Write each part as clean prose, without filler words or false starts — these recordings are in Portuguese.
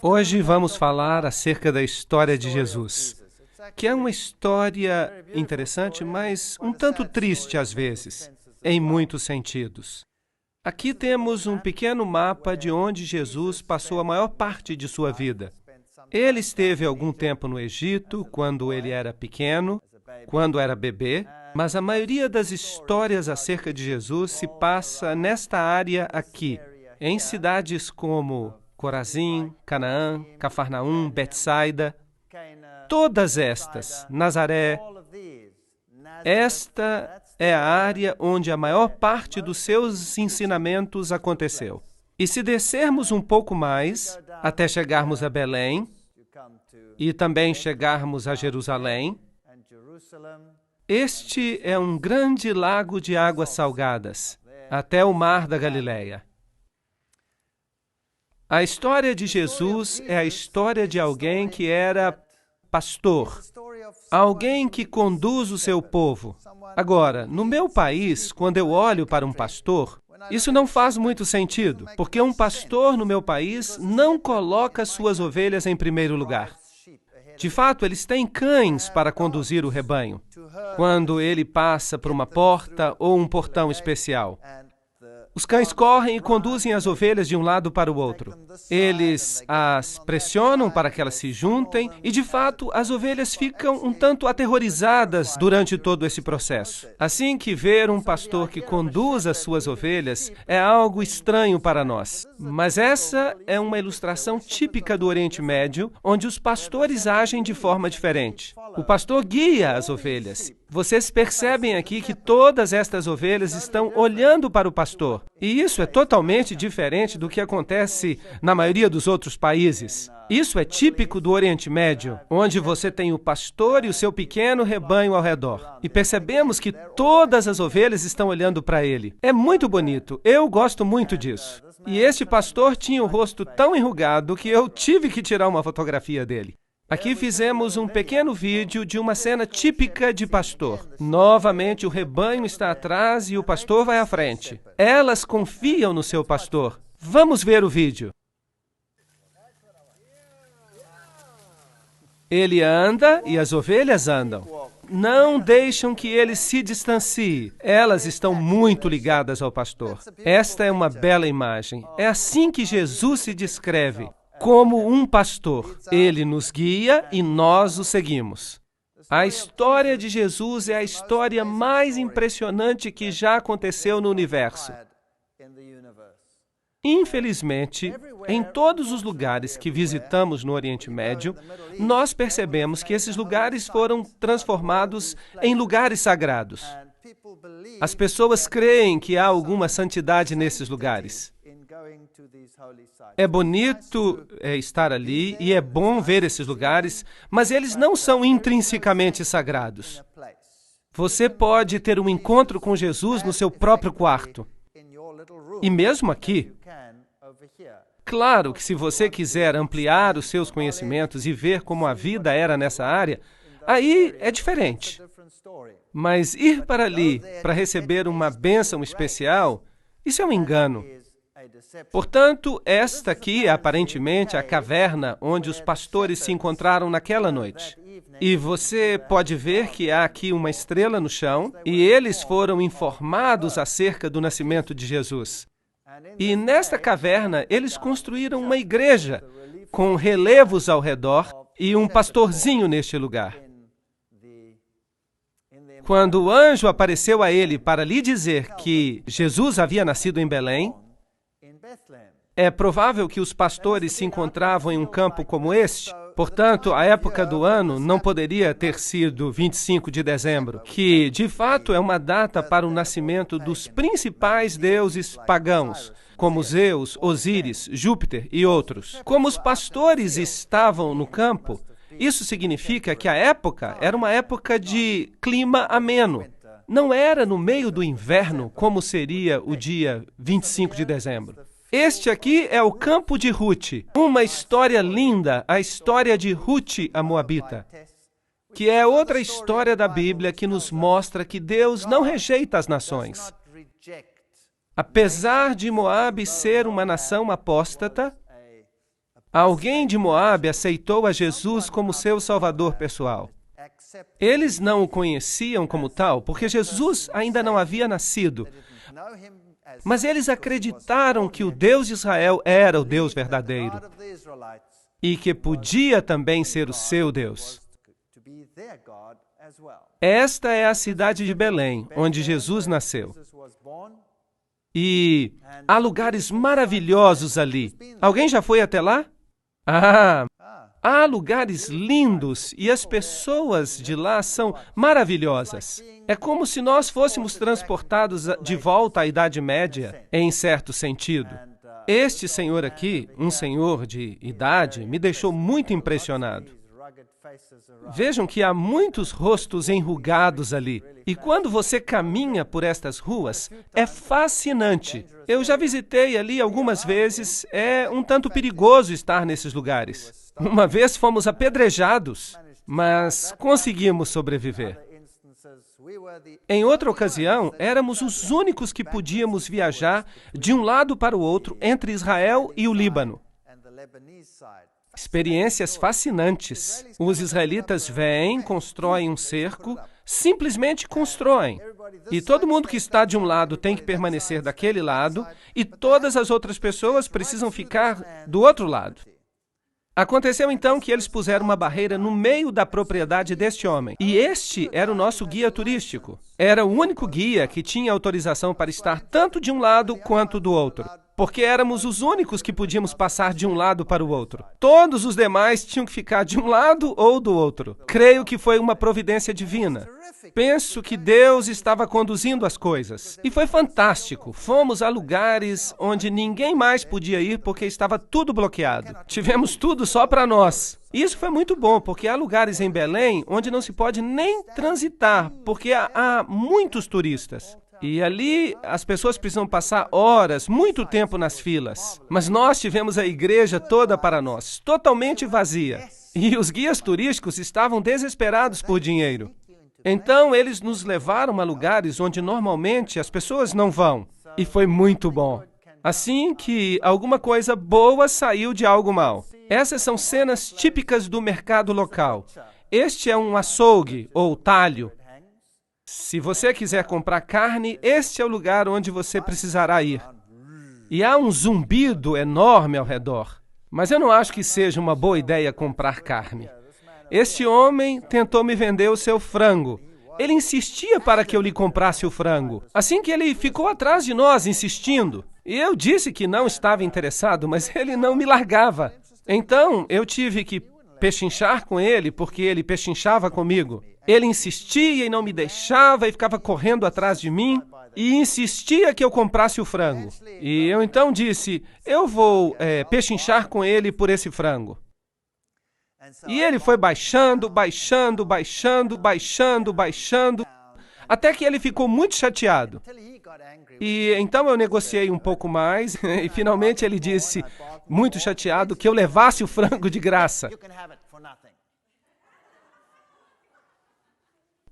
Hoje vamos falar acerca da história de Jesus, que é uma história interessante, mas um tanto triste às vezes, em muitos sentidos. Aqui temos um pequeno mapa de onde Jesus passou a maior parte de sua vida. Ele esteve algum tempo no Egito, quando ele era pequeno, quando era bebê, mas a maioria das histórias acerca de Jesus se passa nesta área aqui, em cidades como Corazim, Canaã, Cafarnaum, Betsaida, todas estas, Nazaré. Esta é a área onde a maior parte dos seus ensinamentos aconteceu. E se descermos um pouco mais, até chegarmos a Belém, e também chegarmos a Jerusalém, este é um grande lago de águas salgadas, até o mar da Galileia. A história de Jesus é a história de alguém que era pastor, alguém que conduz o seu povo. Agora, no meu país, quando eu olho para um pastor, isso não faz muito sentido, porque um pastor no meu país não coloca suas ovelhas em primeiro lugar. De fato, eles têm cães para conduzir o rebanho, quando ele passa por uma porta ou um portão especial. Os cães correm e conduzem as ovelhas de um lado para o outro. Eles as pressionam para que elas se juntem e, de fato, as ovelhas ficam um tanto aterrorizadas durante todo esse processo. Assim que ver um pastor que conduz as suas ovelhas é algo estranho para nós. Mas essa é uma ilustração típica do Oriente Médio, onde os pastores agem de forma diferente. O pastor guia as ovelhas. Vocês percebem aqui que todas estas ovelhas estão olhando para o pastor. E isso é totalmente diferente do que acontece na maioria dos outros países. Isso é típico do Oriente Médio, onde você tem o pastor e o seu pequeno rebanho ao redor. E percebemos que todas as ovelhas estão olhando para ele. É muito bonito. Eu gosto muito disso. E este pastor tinha o rosto tão enrugado que eu tive que tirar uma fotografia dele. Aqui fizemos um pequeno vídeo de uma cena típica de pastor. Novamente, o rebanho está atrás e o pastor vai à frente. Elas confiam no seu pastor. Vamos ver o vídeo. Ele anda e as ovelhas andam. Não deixam que ele se distancie. Elas estão muito ligadas ao pastor. Esta é uma bela imagem. É assim que Jesus se descreve. Como um pastor, ele nos guia e nós o seguimos. A história de Jesus é a história mais impressionante que já aconteceu no universo. Infelizmente, em todos os lugares que visitamos no Oriente Médio, nós percebemos que esses lugares foram transformados em lugares sagrados. As pessoas creem que há alguma santidade nesses lugares. É bonito estar ali e é bom ver esses lugares, mas eles não são intrinsecamente sagrados. Você pode ter um encontro com Jesus no seu próprio quarto. E mesmo aqui. Claro que se você quiser ampliar os seus conhecimentos e ver como a vida era nessa área, aí é diferente. Mas ir para ali para receber uma bênção especial, isso é um engano. Portanto, esta aqui é aparentemente a caverna onde os pastores se encontraram naquela noite. E você pode ver que há aqui uma estrela no chão, e eles foram informados acerca do nascimento de Jesus. E nesta caverna, eles construíram uma igreja com relevos ao redor e um pastorzinho neste lugar. Quando o anjo apareceu a ele para lhe dizer que Jesus havia nascido em Belém, é provável que os pastores se encontravam em um campo como este. Portanto, a época do ano não poderia ter sido 25 de dezembro, que, de fato, é uma data para o nascimento dos principais deuses pagãos, como Zeus, Osíris, Júpiter e outros. Como os pastores estavam no campo, isso significa que a época era uma época de clima ameno. Não era no meio do inverno, como seria o dia 25 de dezembro. Este aqui é o campo de Ruth, uma história linda, a história de Ruth, a Moabita, que é outra história da Bíblia que nos mostra que Deus não rejeita as nações. Apesar de Moabe ser uma nação apóstata, Alguém de Moabe aceitou a Jesus como seu salvador pessoal. Eles não o conheciam como tal, porque Jesus ainda não havia nascido. Mas eles acreditaram que o Deus de Israel era o Deus verdadeiro e que podia também ser o seu Deus. Esta é a cidade de Belém, onde Jesus nasceu. E há lugares maravilhosos ali. Alguém já foi até lá? Há lugares lindos e as pessoas de lá são maravilhosas. É como se nós fôssemos transportados de volta à Idade Média, em certo sentido. Este senhor aqui, um senhor de idade, me deixou muito impressionado. Vejam que há muitos rostos enrugados ali. E quando você caminha por estas ruas, é fascinante. Eu já visitei ali algumas vezes, é um tanto perigoso estar nesses lugares. Uma vez fomos apedrejados, mas conseguimos sobreviver. Em outra ocasião, éramos os únicos que podíamos viajar de um lado para o outro entre Israel e o Líbano. Experiências fascinantes. Os israelitas vêm, constroem um cerco, simplesmente constroem. E todo mundo que está de um lado tem que permanecer daquele lado, e todas as outras pessoas precisam ficar do outro lado. Aconteceu então que eles puseram uma barreira no meio da propriedade deste homem. E este era o nosso guia turístico. Era o único guia que tinha autorização para estar tanto de um lado quanto do outro. Porque éramos os únicos que podíamos passar de um lado para o outro. Todos os demais tinham que ficar de um lado ou do outro. Creio que foi uma providência divina. Penso que Deus estava conduzindo as coisas. E foi fantástico. Fomos a lugares onde ninguém mais podia ir porque estava tudo bloqueado. Tivemos tudo só para nós. Isso foi muito bom, porque há lugares em Belém onde não se pode nem transitar, porque há muitos turistas. E ali as pessoas precisam passar horas, muito tempo nas filas. Mas nós tivemos a igreja toda para nós, totalmente vazia. E os guias turísticos estavam desesperados por dinheiro. Então eles nos levaram a lugares onde normalmente as pessoas não vão. E foi muito bom. Assim que alguma coisa boa saiu de algo mal. Essas são cenas típicas do mercado local. Este é um açougue ou talho. Se você quiser comprar carne, este é o lugar onde você precisará ir. E há um zumbido enorme ao redor. Mas eu não acho que seja uma boa ideia comprar carne. Este homem tentou me vender o seu frango. Ele insistia para que eu lhe comprasse o frango. Assim que ele ficou atrás de nós, insistindo. E eu disse que não estava interessado, mas ele não me largava. Então, eu tive que pechinchar com ele, porque ele pechinchava comigo. Ele insistia e não me deixava e ficava correndo atrás de mim e insistia que eu comprasse o frango. E eu então disse, eu vou pechinchar com ele por esse frango. E ele foi baixando, até que ele ficou muito chateado. E então eu negociei um pouco mais e finalmente ele disse, muito chateado, que eu levasse o frango de graça.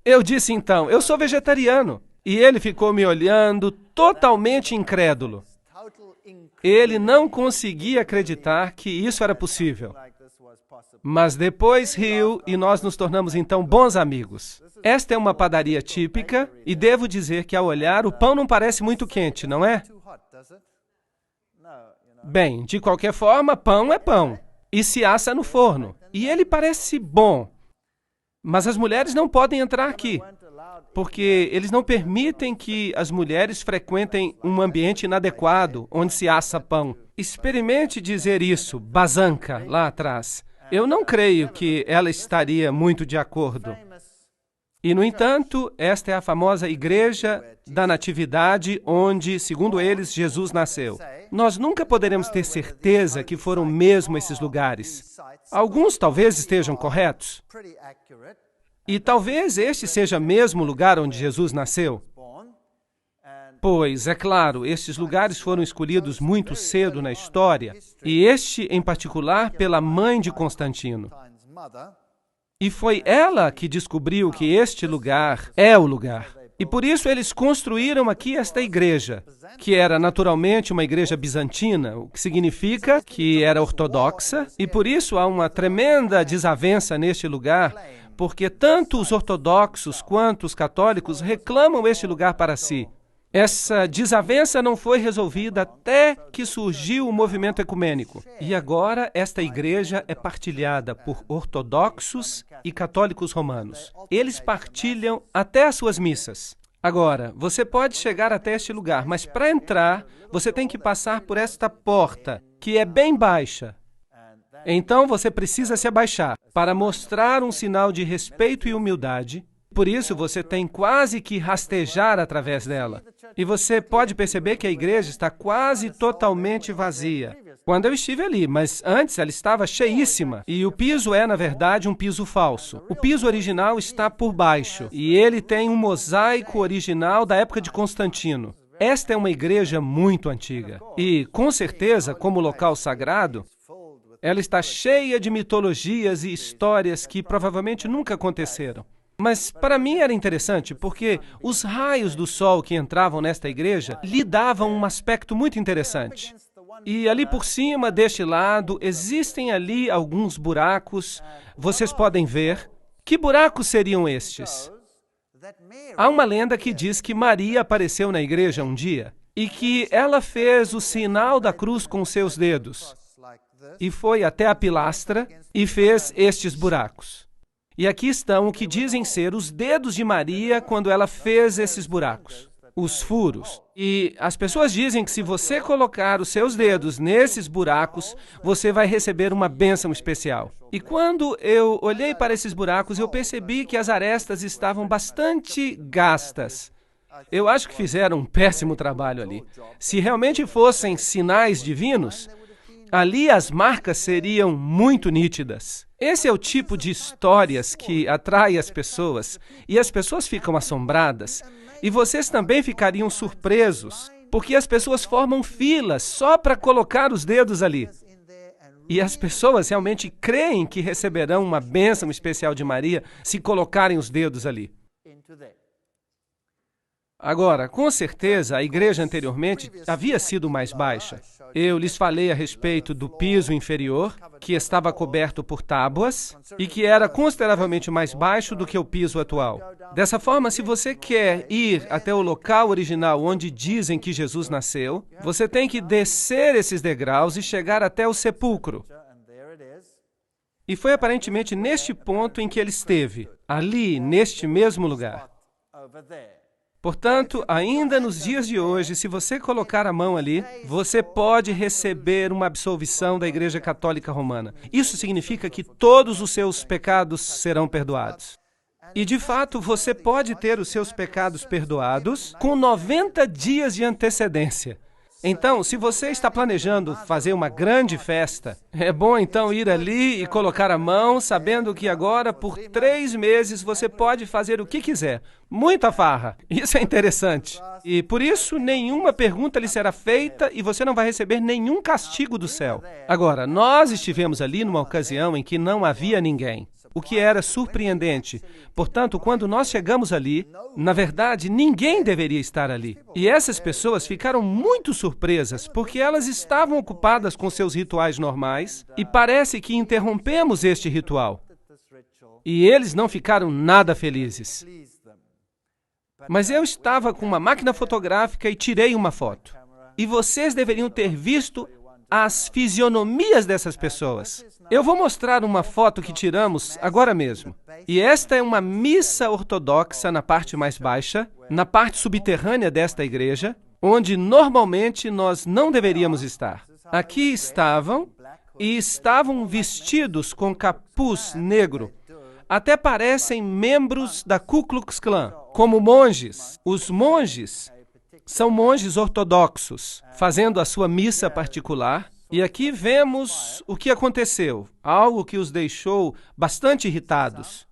Eu disse então, eu sou vegetariano. E ele ficou me olhando, totalmente incrédulo. Ele não conseguia acreditar que isso era possível. Mas depois riu e nós nos tornamos então bons amigos. Esta é uma padaria típica e devo dizer que ao olhar o pão não parece muito quente, não é? Bem, de qualquer forma, pão é pão e se assa no forno. E ele parece bom. Mas as mulheres não podem entrar aqui, porque eles não permitem que as mulheres frequentem um ambiente inadequado, onde se assa pão. Experimente dizer isso, Bazanca, lá atrás. Eu não creio que ela estaria muito de acordo. E, no entanto, esta é a famosa Igreja da Natividade, onde, segundo eles, Jesus nasceu. Nós nunca poderemos ter certeza que foram mesmo esses lugares. Alguns talvez estejam corretos. E talvez este seja mesmo o lugar onde Jesus nasceu. Pois, é claro, estes lugares foram escolhidos muito cedo na história, e este, em particular, pela mãe de Constantino. E foi ela que descobriu que este lugar é o lugar. E por isso eles construíram aqui esta igreja, que era naturalmente uma igreja bizantina, o que significa que era ortodoxa, e por isso há uma tremenda desavença neste lugar, porque tanto os ortodoxos quanto os católicos reclamam este lugar para si. Essa desavença não foi resolvida até que surgiu o movimento ecumênico. E agora esta igreja é partilhada por ortodoxos e católicos romanos. Eles partilham até as suas missas. Agora, você pode chegar até este lugar, mas para entrar, você tem que passar por esta porta, que é bem baixa. Então você precisa se abaixar para mostrar um sinal de respeito e humildade. Por isso, você tem quase que rastejar através dela. E você pode perceber que a igreja está quase totalmente vazia. Quando eu estive ali, mas antes ela estava cheíssima. E o piso é, na verdade, um piso falso. O piso original está por baixo. E ele tem um mosaico original da época de Constantino. Esta é uma igreja muito antiga. E, com certeza, como local sagrado, ela está cheia de mitologias e histórias que provavelmente nunca aconteceram. Mas para mim era interessante, porque os raios do sol que entravam nesta igreja lhe davam um aspecto muito interessante. E ali por cima, deste lado, existem ali alguns buracos. Vocês podem ver. Que buracos seriam estes? Há uma lenda que diz que Maria apareceu na igreja um dia e que ela fez o sinal da cruz com seus dedos e foi até a pilastra e fez estes buracos. E aqui estão o que dizem ser os dedos de Maria quando ela fez esses buracos, os furos. E as pessoas dizem que se você colocar os seus dedos nesses buracos, você vai receber uma bênção especial. E quando eu olhei para esses buracos, eu percebi que as arestas estavam bastante gastas. Eu acho que fizeram um péssimo trabalho ali. Se realmente fossem sinais divinos, ali as marcas seriam muito nítidas. Esse é o tipo de histórias que atrai as pessoas, e as pessoas ficam assombradas, e vocês também ficariam surpresos, porque as pessoas formam filas só para colocar os dedos ali. E as pessoas realmente creem que receberão uma bênção especial de Maria se colocarem os dedos ali. Agora, com certeza, a igreja anteriormente havia sido mais baixa. Eu lhes falei a respeito do piso inferior, que estava coberto por tábuas e que era consideravelmente mais baixo do que o piso atual. Dessa forma, se você quer ir até o local original onde dizem que Jesus nasceu, você tem que descer esses degraus e chegar até o sepulcro. E foi aparentemente neste ponto em que ele esteve, ali, neste mesmo lugar. Portanto, ainda nos dias de hoje, se você colocar a mão ali, você pode receber uma absolvição da Igreja Católica Romana. Isso significa que todos os seus pecados serão perdoados. E, de fato, você pode ter os seus pecados perdoados com 90 dias de antecedência. Então, se você está planejando fazer uma grande festa, é bom então ir ali e colocar a mão, sabendo que agora, por 3 meses, você pode fazer o que quiser. Muita farra. Isso é interessante. E por isso, nenhuma pergunta lhe será feita e você não vai receber nenhum castigo do céu. Agora, nós estivemos ali numa ocasião em que não havia ninguém, o que era surpreendente. Portanto, quando nós chegamos ali, na verdade, ninguém deveria estar ali. E essas pessoas ficaram muito surpresas, porque elas estavam ocupadas com seus rituais normais, e parece que interrompemos este ritual. E eles não ficaram nada felizes. Mas eu estava com uma máquina fotográfica e tirei uma foto. E vocês deveriam ter visto as fisionomias dessas pessoas. Eu vou mostrar uma foto que tiramos agora mesmo. E esta é uma missa ortodoxa na parte mais baixa, na parte subterrânea desta igreja, onde normalmente nós não deveríamos estar. Aqui estavam, e estavam vestidos com capuz negro. Até parecem membros da Ku Klux Klan, como monges. Os monges são monges ortodoxos, fazendo a sua missa particular. E aqui vemos o que aconteceu, algo que os deixou bastante irritados.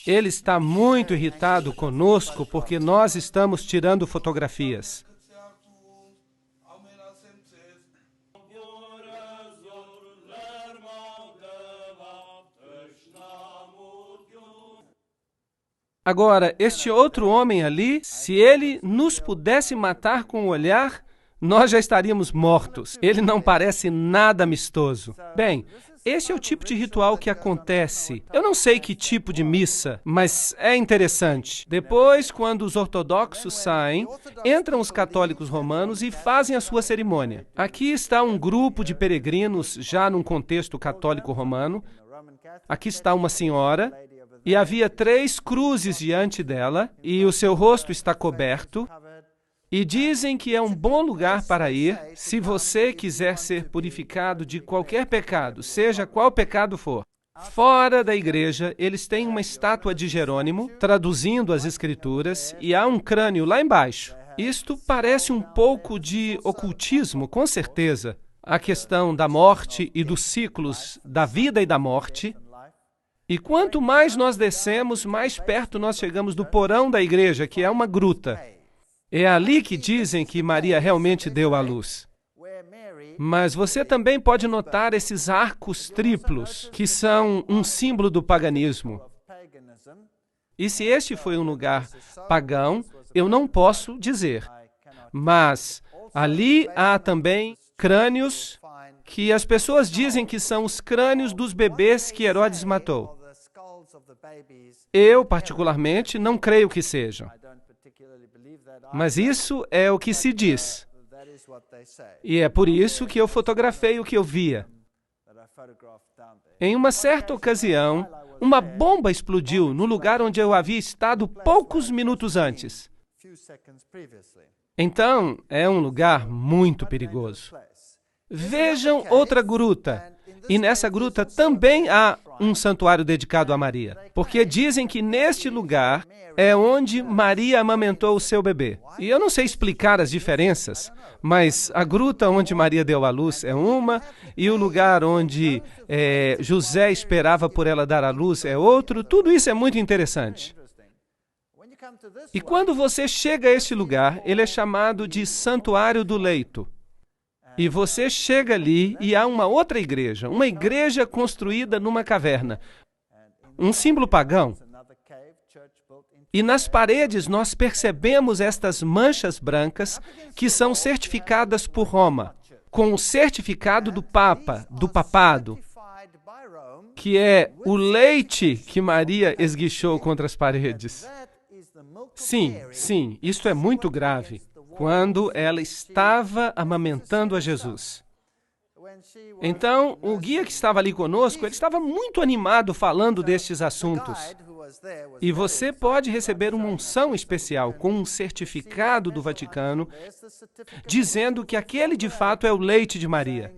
Ele está muito irritado conosco porque nós estamos tirando fotografias. Agora, este outro homem ali, se ele nos pudesse matar com o olhar, nós já estaríamos mortos. Ele não parece nada amistoso. Bem, esse é o tipo de ritual que acontece. Eu não sei que tipo de missa, mas é interessante. Depois, quando os ortodoxos saem, entram os católicos romanos e fazem a sua cerimônia. Aqui está um grupo de peregrinos, já num contexto católico romano. Aqui está uma senhora, e havia 3 cruzes diante dela, e o seu rosto está coberto. E dizem que é um bom lugar para ir se você quiser ser purificado de qualquer pecado, seja qual pecado for. Fora da igreja, eles têm uma estátua de Jerônimo, traduzindo as Escrituras, e há um crânio lá embaixo. Isto parece um pouco de ocultismo, com certeza. A questão da morte e dos ciclos da vida e da morte. E quanto mais nós descemos, mais perto nós chegamos do porão da igreja, que é uma gruta. É ali que dizem que Maria realmente deu à luz. Mas você também pode notar esses arcos triplos, que são um símbolo do paganismo. E se este foi um lugar pagão, eu não posso dizer. Mas ali há também crânios que as pessoas dizem que são os crânios dos bebês que Herodes matou. Eu, particularmente, não creio que sejam. Mas isso é o que se diz. E é por isso que eu fotografei o que eu via. Em uma certa ocasião, uma bomba explodiu no lugar onde eu havia estado poucos minutos antes. Então, é um lugar muito perigoso. Vejam outra gruta. E nessa gruta também há um santuário dedicado a Maria. Porque dizem que neste lugar é onde Maria amamentou o seu bebê. E eu não sei explicar as diferenças, mas a gruta onde Maria deu à luz é uma, e o lugar onde José esperava por ela dar à luz é outro. Tudo isso é muito interessante. E quando você chega a este lugar, ele é chamado de Santuário do Leito. E você chega ali e há uma outra igreja, uma igreja construída numa caverna, um símbolo pagão. E nas paredes nós percebemos estas manchas brancas que são certificadas por Roma, com o certificado do Papa, do papado, que é o leite que Maria esguichou contra as paredes. Sim, isto é muito grave. Quando ela estava amamentando a Jesus. Então, o guia que estava ali conosco, ele estava muito animado falando destes assuntos. E você pode receber uma unção especial com um certificado do Vaticano, dizendo que aquele de fato é o leite de Maria.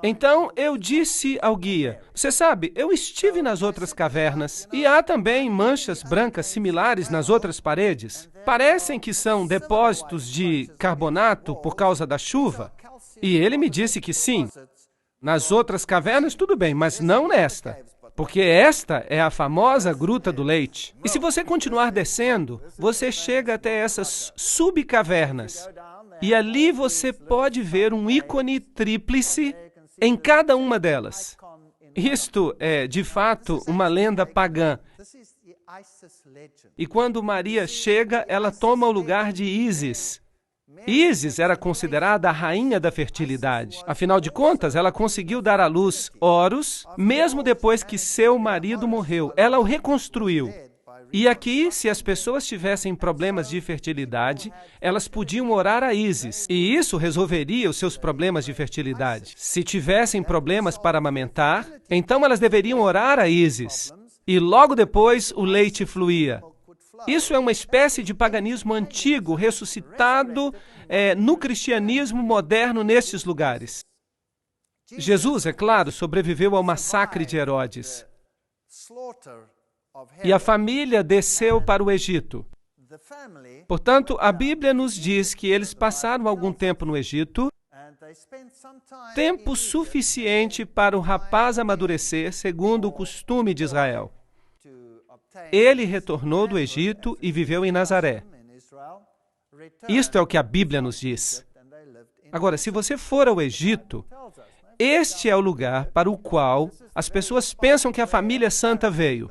Então, eu disse ao guia, você sabe, eu estive nas outras cavernas e há também manchas brancas similares nas outras paredes. Parecem que são depósitos de carbonato por causa da chuva. E ele me disse que sim. Nas outras cavernas, tudo bem, mas não nesta. Porque esta é a famosa Gruta do Leite. E se você continuar descendo, você chega até essas subcavernas. E ali você pode ver um ícone tríplice em cada uma delas. Isto é, de fato, uma lenda pagã. E quando Maria chega, ela toma o lugar de Ísis. Ísis era considerada a rainha da fertilidade. Afinal de contas, ela conseguiu dar à luz Horus, mesmo depois que seu marido morreu. Ela o reconstruiu. E aqui, se as pessoas tivessem problemas de fertilidade, elas podiam orar a Ísis, e isso resolveria os seus problemas de fertilidade. Se tivessem problemas para amamentar, então elas deveriam orar a Ísis, e logo depois o leite fluía. Isso é uma espécie de paganismo antigo, ressuscitado no cristianismo moderno nestes lugares. Jesus, é claro, sobreviveu ao massacre de Herodes. E a família desceu para o Egito. Portanto, a Bíblia nos diz que eles passaram algum tempo no Egito, tempo suficiente para o rapaz amadurecer, segundo o costume de Israel. Ele retornou do Egito e viveu em Nazaré. Isto é o que a Bíblia nos diz. Agora, se você for ao Egito, este é o lugar para o qual as pessoas pensam que a família santa veio.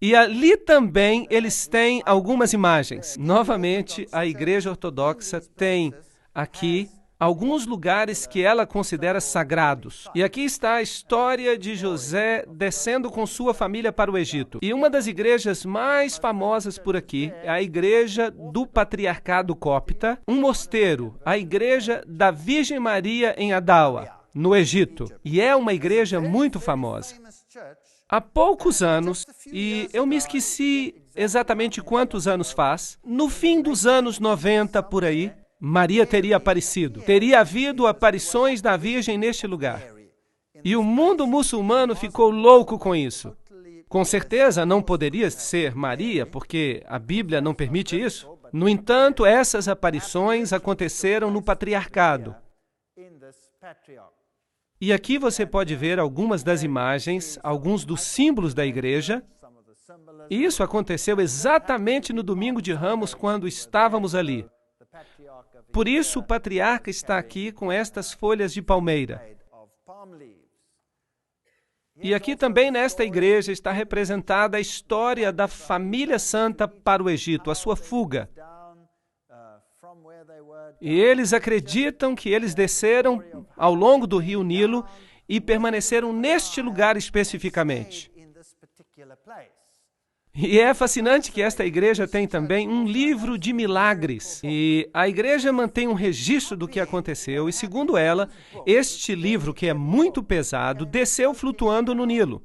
E ali também eles têm algumas imagens. Novamente, a Igreja Ortodoxa tem aqui alguns lugares que ela considera sagrados. E aqui está a história de José descendo com sua família para o Egito. E uma das igrejas mais famosas por aqui é a Igreja do Patriarcado Cópita, um mosteiro, a Igreja da Virgem Maria em Adawa, no Egito. E é uma igreja muito famosa. Há poucos anos, e eu me esqueci exatamente quantos anos faz, no fim dos anos 90 por aí, Maria teria aparecido. Teria havido aparições da Virgem neste lugar. E o mundo muçulmano ficou louco com isso. Com certeza não poderia ser Maria, porque a Bíblia não permite isso. No entanto, essas aparições aconteceram no patriarcado. E aqui você pode ver algumas das imagens, alguns dos símbolos da igreja. E isso aconteceu exatamente no domingo de Ramos, quando estávamos ali. Por isso, o patriarca está aqui com estas folhas de palmeira. E aqui também nesta igreja está representada a história da família santa para o Egito, a sua fuga. E eles acreditam que eles desceram ao longo do rio Nilo e permaneceram neste lugar especificamente. E é fascinante que esta igreja tem também um livro de milagres. E a igreja mantém um registro do que aconteceu. E segundo ela, este livro, que é muito pesado, desceu flutuando no Nilo.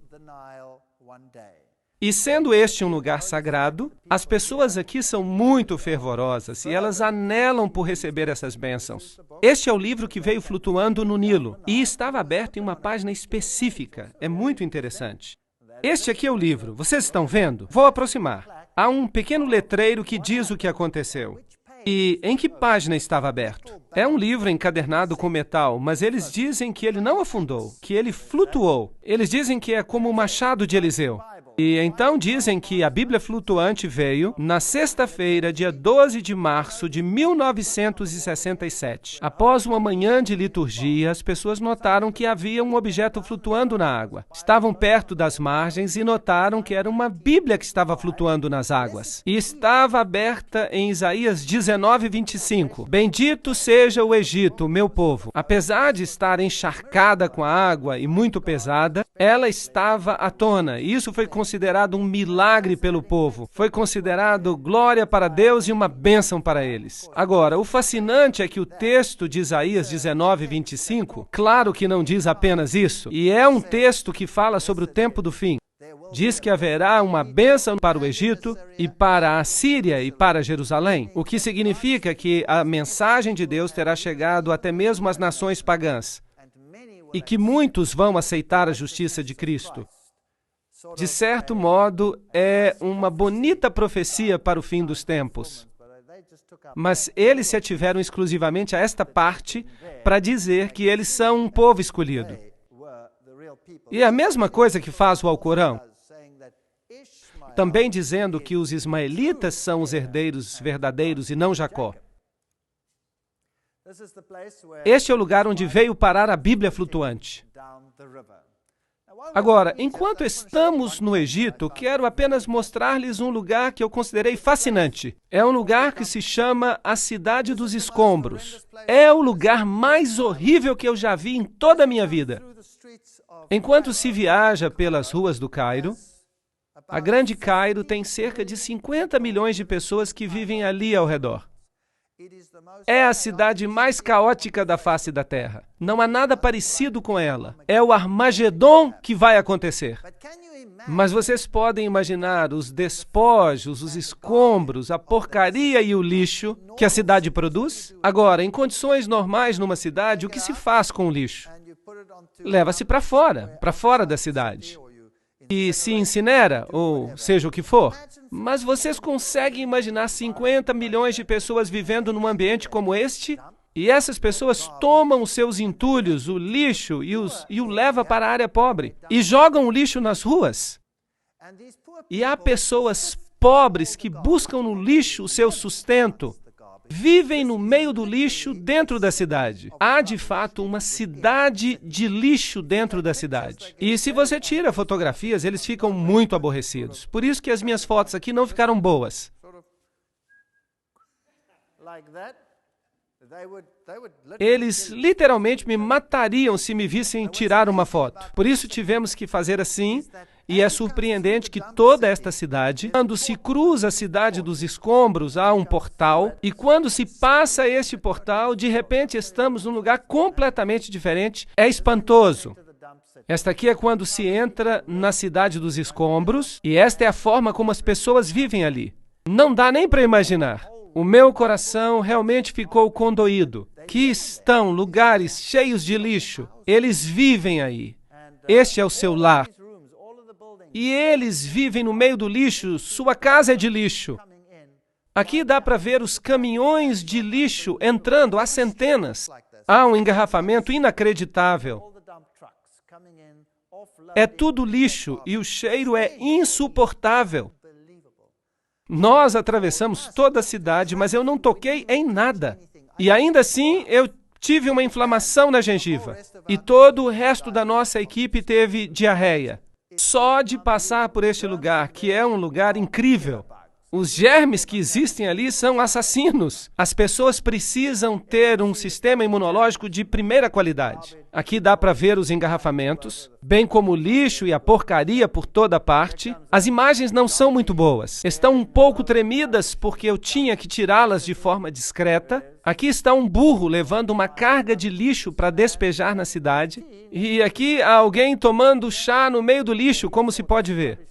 E sendo este um lugar sagrado, as pessoas aqui são muito fervorosas e elas anelam por receber essas bênçãos. Este é o livro que veio flutuando no Nilo e estava aberto em uma página específica. É muito interessante. Este aqui é o livro. Vocês estão vendo? Vou aproximar. Há um pequeno letreiro que diz o que aconteceu. E em que página estava aberto? É um livro encadernado com metal, mas eles dizem que ele não afundou, que ele flutuou. Eles dizem que é como o machado de Eliseu. E então dizem que a Bíblia flutuante veio na sexta-feira, dia 12 de março de 1967. Após uma manhã de liturgia, as pessoas notaram que havia um objeto flutuando na água. Estavam perto das margens e notaram que era uma Bíblia que estava flutuando nas águas. E estava aberta em Isaías 19:25. Bendito seja o Egito, meu povo. Apesar de estar encharcada com a água e muito pesada, ela estava à tona. E isso foi considerado um milagre pelo povo. Foi considerado glória para Deus e uma bênção para eles. Agora, o fascinante é que o texto de Isaías 19:25, claro que não diz apenas isso, e é um texto que fala sobre o tempo do fim. Diz que haverá uma bênção para o Egito e para a Síria e para Jerusalém, o que significa que a mensagem de Deus terá chegado até mesmo às nações pagãs e que muitos vão aceitar a justiça de Cristo. De certo modo, é uma bonita profecia para o fim dos tempos. Mas eles se ativeram exclusivamente a esta parte para dizer que eles são um povo escolhido. E é a mesma coisa que faz o Alcorão, também dizendo que os ismaelitas são os herdeiros verdadeiros e não Jacó. Este é o lugar onde veio parar a Bíblia flutuante. Agora, enquanto estamos no Egito, quero apenas mostrar-lhes um lugar que eu considerei fascinante. É um lugar que se chama a Cidade dos Escombros. É o lugar mais horrível que eu já vi em toda a minha vida. Enquanto se viaja pelas ruas do Cairo, a Grande Cairo tem cerca de 50 milhões de pessoas que vivem ali ao redor. É a cidade mais caótica da face da Terra. Não há nada parecido com ela. É o Armagedon que vai acontecer. Mas vocês podem imaginar os despojos, os escombros, a porcaria e o lixo que a cidade produz? Agora, em condições normais numa cidade, o que se faz com o lixo? Leva-se para fora da cidade. E se incinera, ou seja o que for. Mas vocês conseguem imaginar 50 milhões de pessoas vivendo num ambiente como este? E essas pessoas tomam os seus entulhos, o lixo, e o levam para a área pobre. E jogam o lixo nas ruas. E há pessoas pobres que buscam no lixo o seu sustento. vivem no meio do lixo dentro da cidade. Há, de fato, uma cidade de lixo dentro da cidade. E se você tira fotografias, eles ficam muito aborrecidos. Por isso que as minhas fotos aqui não ficaram boas. Eles literalmente me matariam se me vissem tirar uma foto. Por isso tivemos que fazer assim. E é surpreendente que toda esta cidade, quando se cruza a cidade dos escombros, há um portal, e quando se passa este portal, de repente estamos num lugar completamente diferente. É espantoso. Esta aqui é quando se entra na cidade dos escombros, e esta é a forma como as pessoas vivem ali. Não dá nem para imaginar. O meu coração realmente ficou condoído. Que estão lugares cheios de lixo. Eles vivem aí. Este é o seu lar. E eles vivem no meio do lixo, sua casa é de lixo. Aqui dá para ver os caminhões de lixo entrando, há centenas. Há um engarrafamento inacreditável. É tudo lixo e o cheiro é insuportável. Nós atravessamos toda a cidade, mas eu não toquei em nada. E ainda assim, eu tive uma inflamação na gengiva. E todo o resto da nossa equipe teve diarreia. Só de passar por este lugar, que é um lugar incrível. Os germes que existem ali são assassinos. As pessoas precisam ter um sistema imunológico de primeira qualidade. Aqui dá para ver os engarrafamentos, bem como o lixo e a porcaria por toda parte. As imagens não são muito boas. Estão um pouco tremidas porque eu tinha que tirá-las de forma discreta. Aqui está um burro levando uma carga de lixo para despejar na cidade. E aqui há alguém tomando chá no meio do lixo, como se pode ver.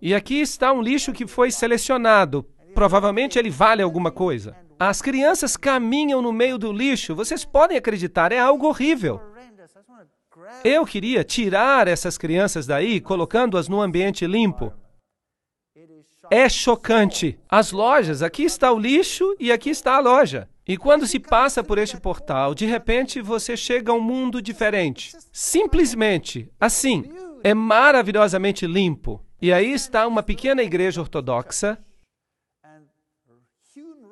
E aqui está um lixo que foi selecionado. Provavelmente ele vale alguma coisa. As crianças caminham no meio do lixo. Vocês podem acreditar, é algo horrível. Eu queria tirar essas crianças daí, colocando-as num ambiente limpo. É chocante. As lojas, aqui está o lixo e aqui está a loja. E quando se passa por este portal, de repente você chega a um mundo diferente. Simplesmente, assim, é maravilhosamente limpo. E aí está uma pequena igreja ortodoxa,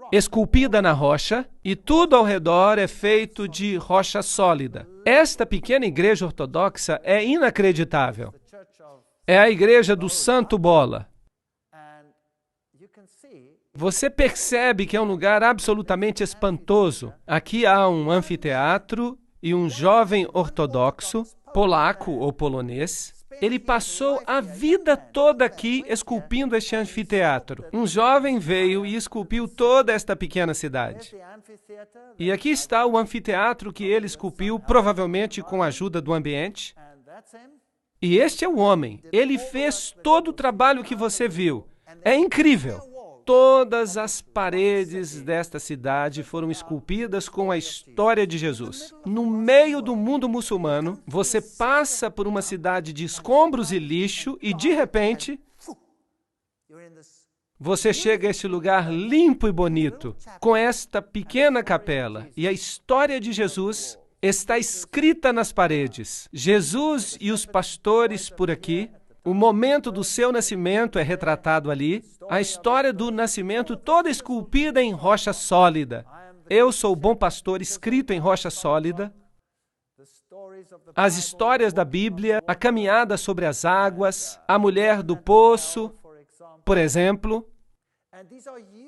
esculpida na rocha, e tudo ao redor é feito de rocha sólida. Esta pequena igreja ortodoxa é inacreditável. É a igreja do Santo Bola. Você percebe que é um lugar absolutamente espantoso. Aqui há um anfiteatro e um jovem ortodoxo, polaco ou polonês. Ele passou a vida toda aqui esculpindo este anfiteatro. Um jovem veio e esculpiu toda esta pequena cidade. E aqui está o anfiteatro que ele esculpiu, provavelmente com a ajuda do ambiente. E este é o homem. Ele fez todo o trabalho que você viu. É incrível. Todas as paredes desta cidade foram esculpidas com a história de Jesus. No meio do mundo muçulmano, você passa por uma cidade de escombros e lixo e, de repente, você chega a este lugar limpo e bonito, com esta pequena capela. E a história de Jesus está escrita nas paredes. Jesus e os pastores por aqui. O momento do seu nascimento é retratado ali. A história do nascimento toda esculpida em rocha sólida. Eu sou o bom pastor escrito em rocha sólida. As histórias da Bíblia, a caminhada sobre as águas, a mulher do poço, por exemplo.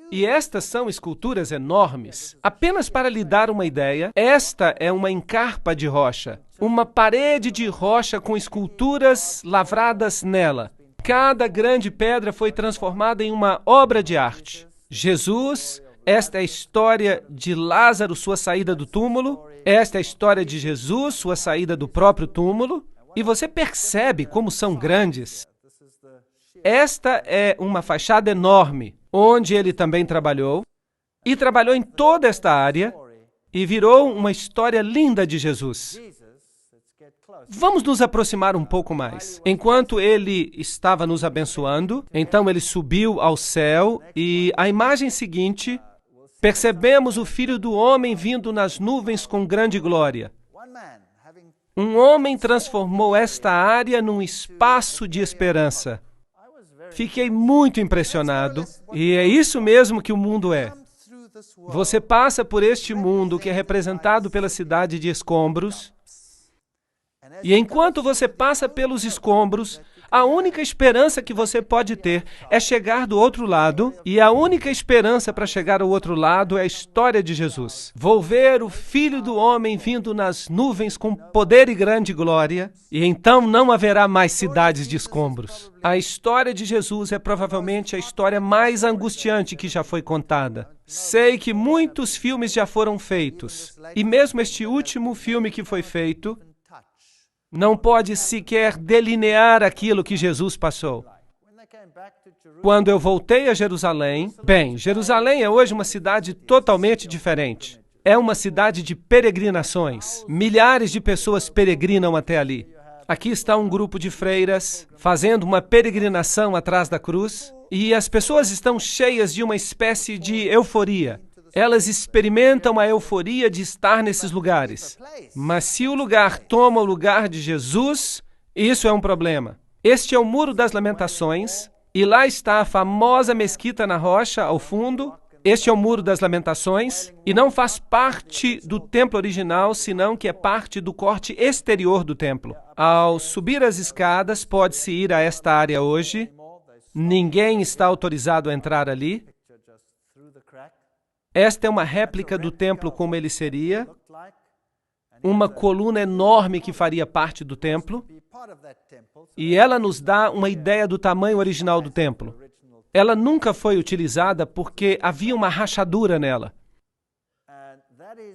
E estas são esculturas enormes. Apenas para lhe dar uma ideia, esta é uma encarpa de rocha. Uma parede de rocha com esculturas lavradas nela. Cada grande pedra foi transformada em uma obra de arte. Jesus, esta é a história de Lázaro, sua saída do túmulo. Esta é a história de Jesus, sua saída do próprio túmulo. E você percebe como são grandes. Esta é uma fachada enorme, onde ele também trabalhou. E trabalhou em toda esta área. E virou uma história linda de Jesus. Vamos nos aproximar um pouco mais. Enquanto ele estava nos abençoando, então ele subiu ao céu e a imagem seguinte, percebemos o Filho do Homem vindo nas nuvens com grande glória. Um homem transformou esta área num espaço de esperança. Fiquei muito impressionado e é isso mesmo que o mundo é. Você passa por este mundo que é representado pela cidade de escombros, e enquanto você passa pelos escombros, a única esperança que você pode ter é chegar do outro lado, e a única esperança para chegar ao outro lado é a história de Jesus. Vou ver o Filho do Homem vindo nas nuvens com poder e grande glória, e então não haverá mais cidades de escombros. A história de Jesus é provavelmente a história mais angustiante que já foi contada. Sei que muitos filmes já foram feitos, e mesmo este último filme que foi feito não pode sequer delinear aquilo que Jesus passou. Quando eu voltei a Jerusalém, Jerusalém é hoje uma cidade totalmente diferente. É uma cidade de peregrinações. Milhares de pessoas peregrinam até ali. Aqui está um grupo de freiras fazendo uma peregrinação atrás da cruz, e as pessoas estão cheias de uma espécie de euforia. Elas experimentam a euforia de estar nesses lugares. Mas se o lugar toma o lugar de Jesus, isso é um problema. Este é o Muro das Lamentações, e lá está a famosa mesquita na rocha, ao fundo. Este é o Muro das Lamentações, e não faz parte do templo original, senão que é parte do corte exterior do templo. Ao subir as escadas, pode-se ir a esta área hoje. Ninguém está autorizado a entrar ali. Esta é uma réplica do templo como ele seria, uma coluna enorme que faria parte do templo, e ela nos dá uma ideia do tamanho original do templo. Ela nunca foi utilizada porque havia uma rachadura nela.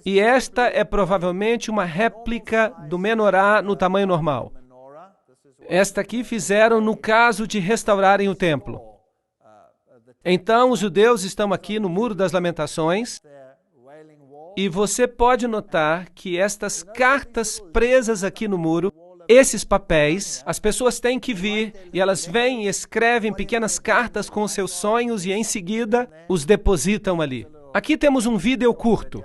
E esta é provavelmente uma réplica do menorá no tamanho normal. Esta aqui fizeram no caso de restaurarem o templo. Então, os judeus estão aqui no Muro das Lamentações, e você pode notar que estas cartas presas aqui no muro, esses papéis, as pessoas têm que vir, e elas vêm e escrevem pequenas cartas com seus sonhos, e em seguida os depositam ali. Aqui temos um vídeo curto.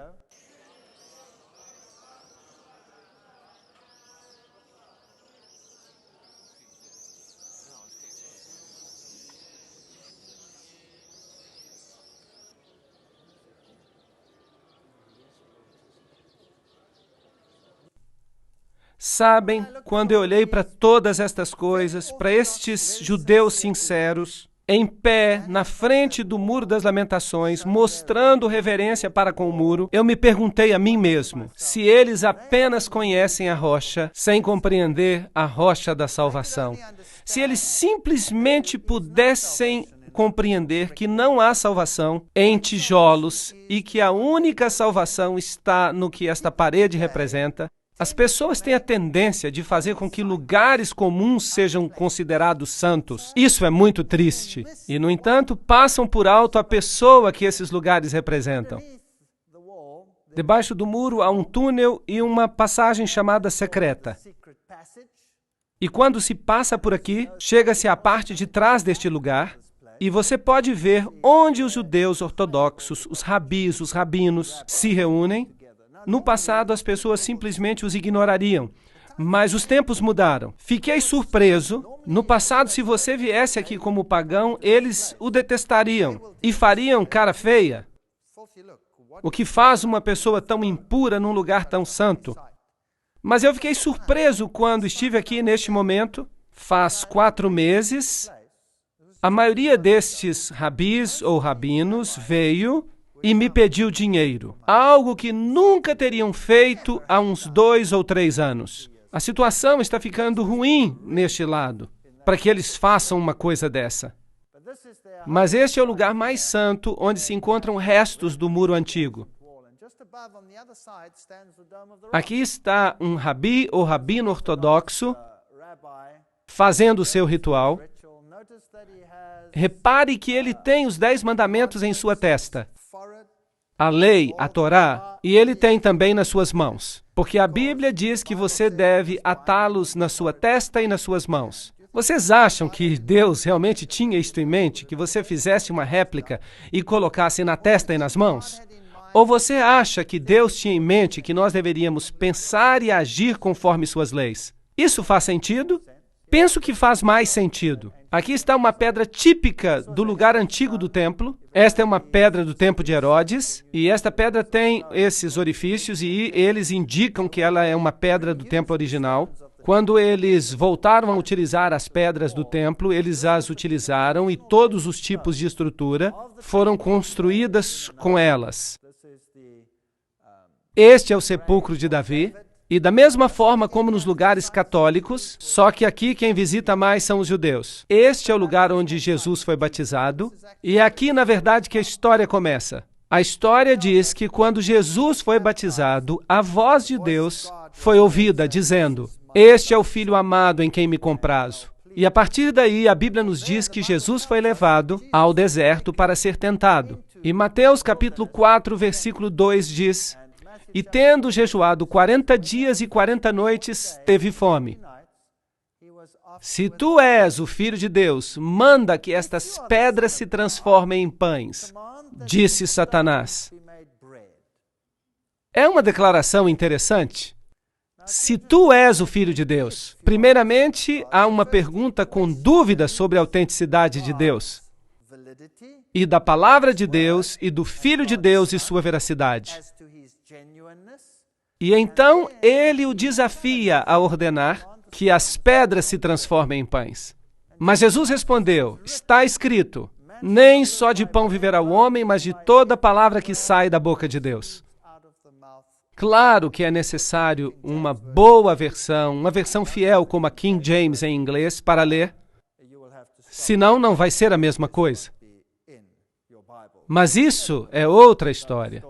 Sabem, quando eu olhei para todas estas coisas, para estes judeus sinceros, em pé, na frente do Muro das Lamentações, mostrando reverência para com o muro, eu me perguntei a mim mesmo, se eles apenas conhecem a rocha, sem compreender a rocha da salvação, se eles simplesmente pudessem compreender que não há salvação em tijolos e que a única salvação está no que esta parede representa. As pessoas têm a tendência de fazer com que lugares comuns sejam considerados santos. Isso é muito triste. E, no entanto, passam por alto a pessoa que esses lugares representam. Debaixo do muro há um túnel e uma passagem chamada secreta. E quando se passa por aqui, chega-se à parte de trás deste lugar, e você pode ver onde os judeus ortodoxos, os rabis, os rabinos, se reúnem. No passado, as pessoas simplesmente os ignorariam, mas os tempos mudaram. Fiquei surpreso. No passado, se você viesse aqui como pagão, eles o detestariam e fariam cara feia. O que faz uma pessoa tão impura num lugar tão santo? Mas eu fiquei surpreso quando estive aqui neste momento, faz 4 meses. A maioria destes rabis ou rabinos veio e me pediu dinheiro, algo que nunca teriam feito há uns 2 ou 3 anos. A situação está ficando ruim neste lado, para que eles façam uma coisa dessa. Mas este é o lugar mais santo, onde se encontram restos do muro antigo. Aqui está um rabi ou rabino ortodoxo fazendo o seu ritual. Repare que ele tem os 10 mandamentos em sua testa. A lei, a Torá, e ele tem também nas suas mãos. Porque a Bíblia diz que você deve atá-los na sua testa e nas suas mãos. Vocês acham que Deus realmente tinha isto em mente? Que você fizesse uma réplica e colocasse na testa e nas mãos? Ou você acha que Deus tinha em mente que nós deveríamos pensar e agir conforme suas leis? Isso faz sentido? Penso que faz mais sentido. Aqui está uma pedra típica do lugar antigo do templo. Esta é uma pedra do templo de Herodes, e esta pedra tem esses orifícios, e eles indicam que ela é uma pedra do templo original. Quando eles voltaram a utilizar as pedras do templo, eles as utilizaram e todos os tipos de estrutura foram construídas com elas. Este é o sepulcro de Davi. E da mesma forma como nos lugares católicos, só que aqui quem visita mais são os judeus. Este é o lugar onde Jesus foi batizado, e é aqui, na verdade, que a história começa. A história diz que quando Jesus foi batizado, a voz de Deus foi ouvida, dizendo: "Este é o Filho amado em quem me comprazo." E a partir daí, a Bíblia nos diz que Jesus foi levado ao deserto para ser tentado. E Mateus capítulo 4, versículo 2 diz: "E tendo jejuado 40 dias e 40 noites, teve fome. Se tu és o Filho de Deus, manda que estas pedras se transformem em pães", disse Satanás. É uma declaração interessante. Se tu és o Filho de Deus, primeiramente há uma pergunta com dúvida sobre a autenticidade de Deus, e da palavra de Deus, e do Filho de Deus e sua veracidade. E então ele o desafia a ordenar que as pedras se transformem em pães. Mas Jesus respondeu: "Está escrito, nem só de pão viverá o homem, mas de toda palavra que sai da boca de Deus." Claro que é necessário uma boa versão, uma versão fiel como a King James em inglês para ler, senão não vai ser a mesma coisa. Mas isso é outra história.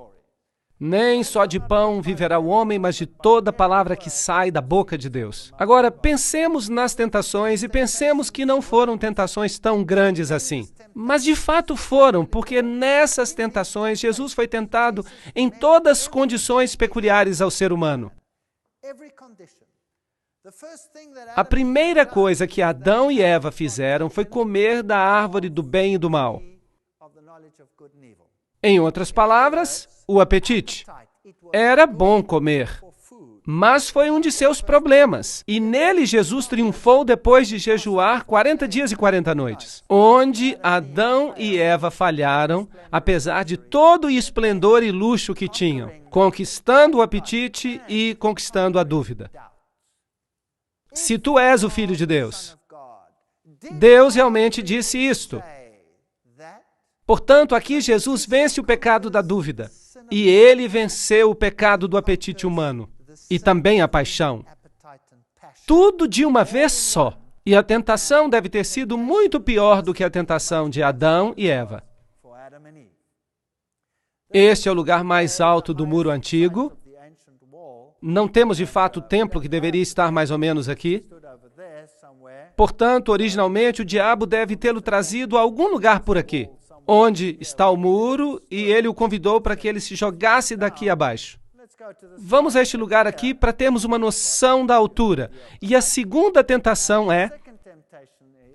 Nem só de pão viverá o homem, mas de toda palavra que sai da boca de Deus. Agora, pensemos nas tentações e pensemos que não foram tentações tão grandes assim. Mas de fato foram, porque nessas tentações Jesus foi tentado em todas as condições peculiares ao ser humano. A primeira coisa que Adão e Eva fizeram foi comer da árvore do bem e do mal. Em outras palavras, o apetite. Era bom comer, mas foi um de seus problemas. E nele Jesus triunfou depois de jejuar 40 dias e 40 noites, onde Adão e Eva falharam, apesar de todo o esplendor e luxo que tinham, conquistando o apetite e conquistando a dúvida. Se tu és o Filho de Deus, Deus realmente disse isto. Portanto, aqui Jesus vence o pecado da dúvida, e ele venceu o pecado do apetite humano, e também a paixão. Tudo de uma vez só. E a tentação deve ter sido muito pior do que a tentação de Adão e Eva. Este é o lugar mais alto do muro antigo. Não temos, de fato, o templo que deveria estar mais ou menos aqui. Portanto, originalmente, o diabo deve tê-lo trazido a algum lugar por aqui, onde está o muro, e ele o convidou para que ele se jogasse daqui abaixo. Vamos a este lugar aqui para termos uma noção da altura. E a segunda tentação é: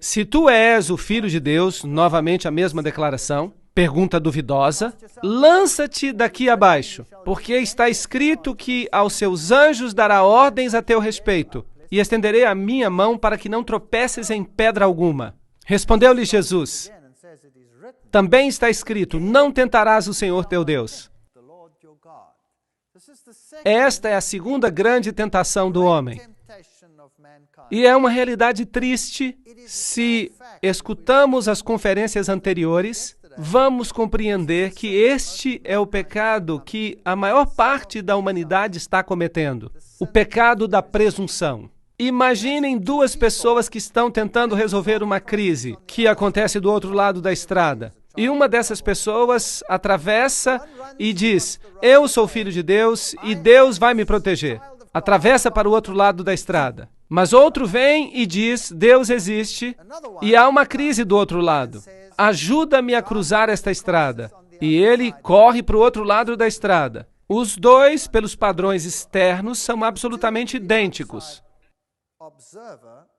se tu és o Filho de Deus, novamente a mesma declaração, pergunta duvidosa, lança-te daqui abaixo, porque está escrito que aos seus anjos dará ordens a teu respeito, e estenderei a minha mão para que não tropeces em pedra alguma. Respondeu-lhe Jesus: também está escrito, não tentarás o Senhor teu Deus. Esta é a segunda grande tentação do homem. E é uma realidade triste. Se escutamos as conferências anteriores, vamos compreender que este é o pecado que a maior parte da humanidade está cometendo. O pecado da presunção. Imaginem duas pessoas que estão tentando resolver uma crise que acontece do outro lado da estrada. E uma dessas pessoas atravessa e diz: eu sou filho de Deus e Deus vai me proteger. Atravessa para o outro lado da estrada. Mas outro vem e diz: Deus existe e há uma crise do outro lado. Ajuda-me a cruzar esta estrada. E ele corre para o outro lado da estrada. Os dois, pelos padrões externos, são absolutamente idênticos.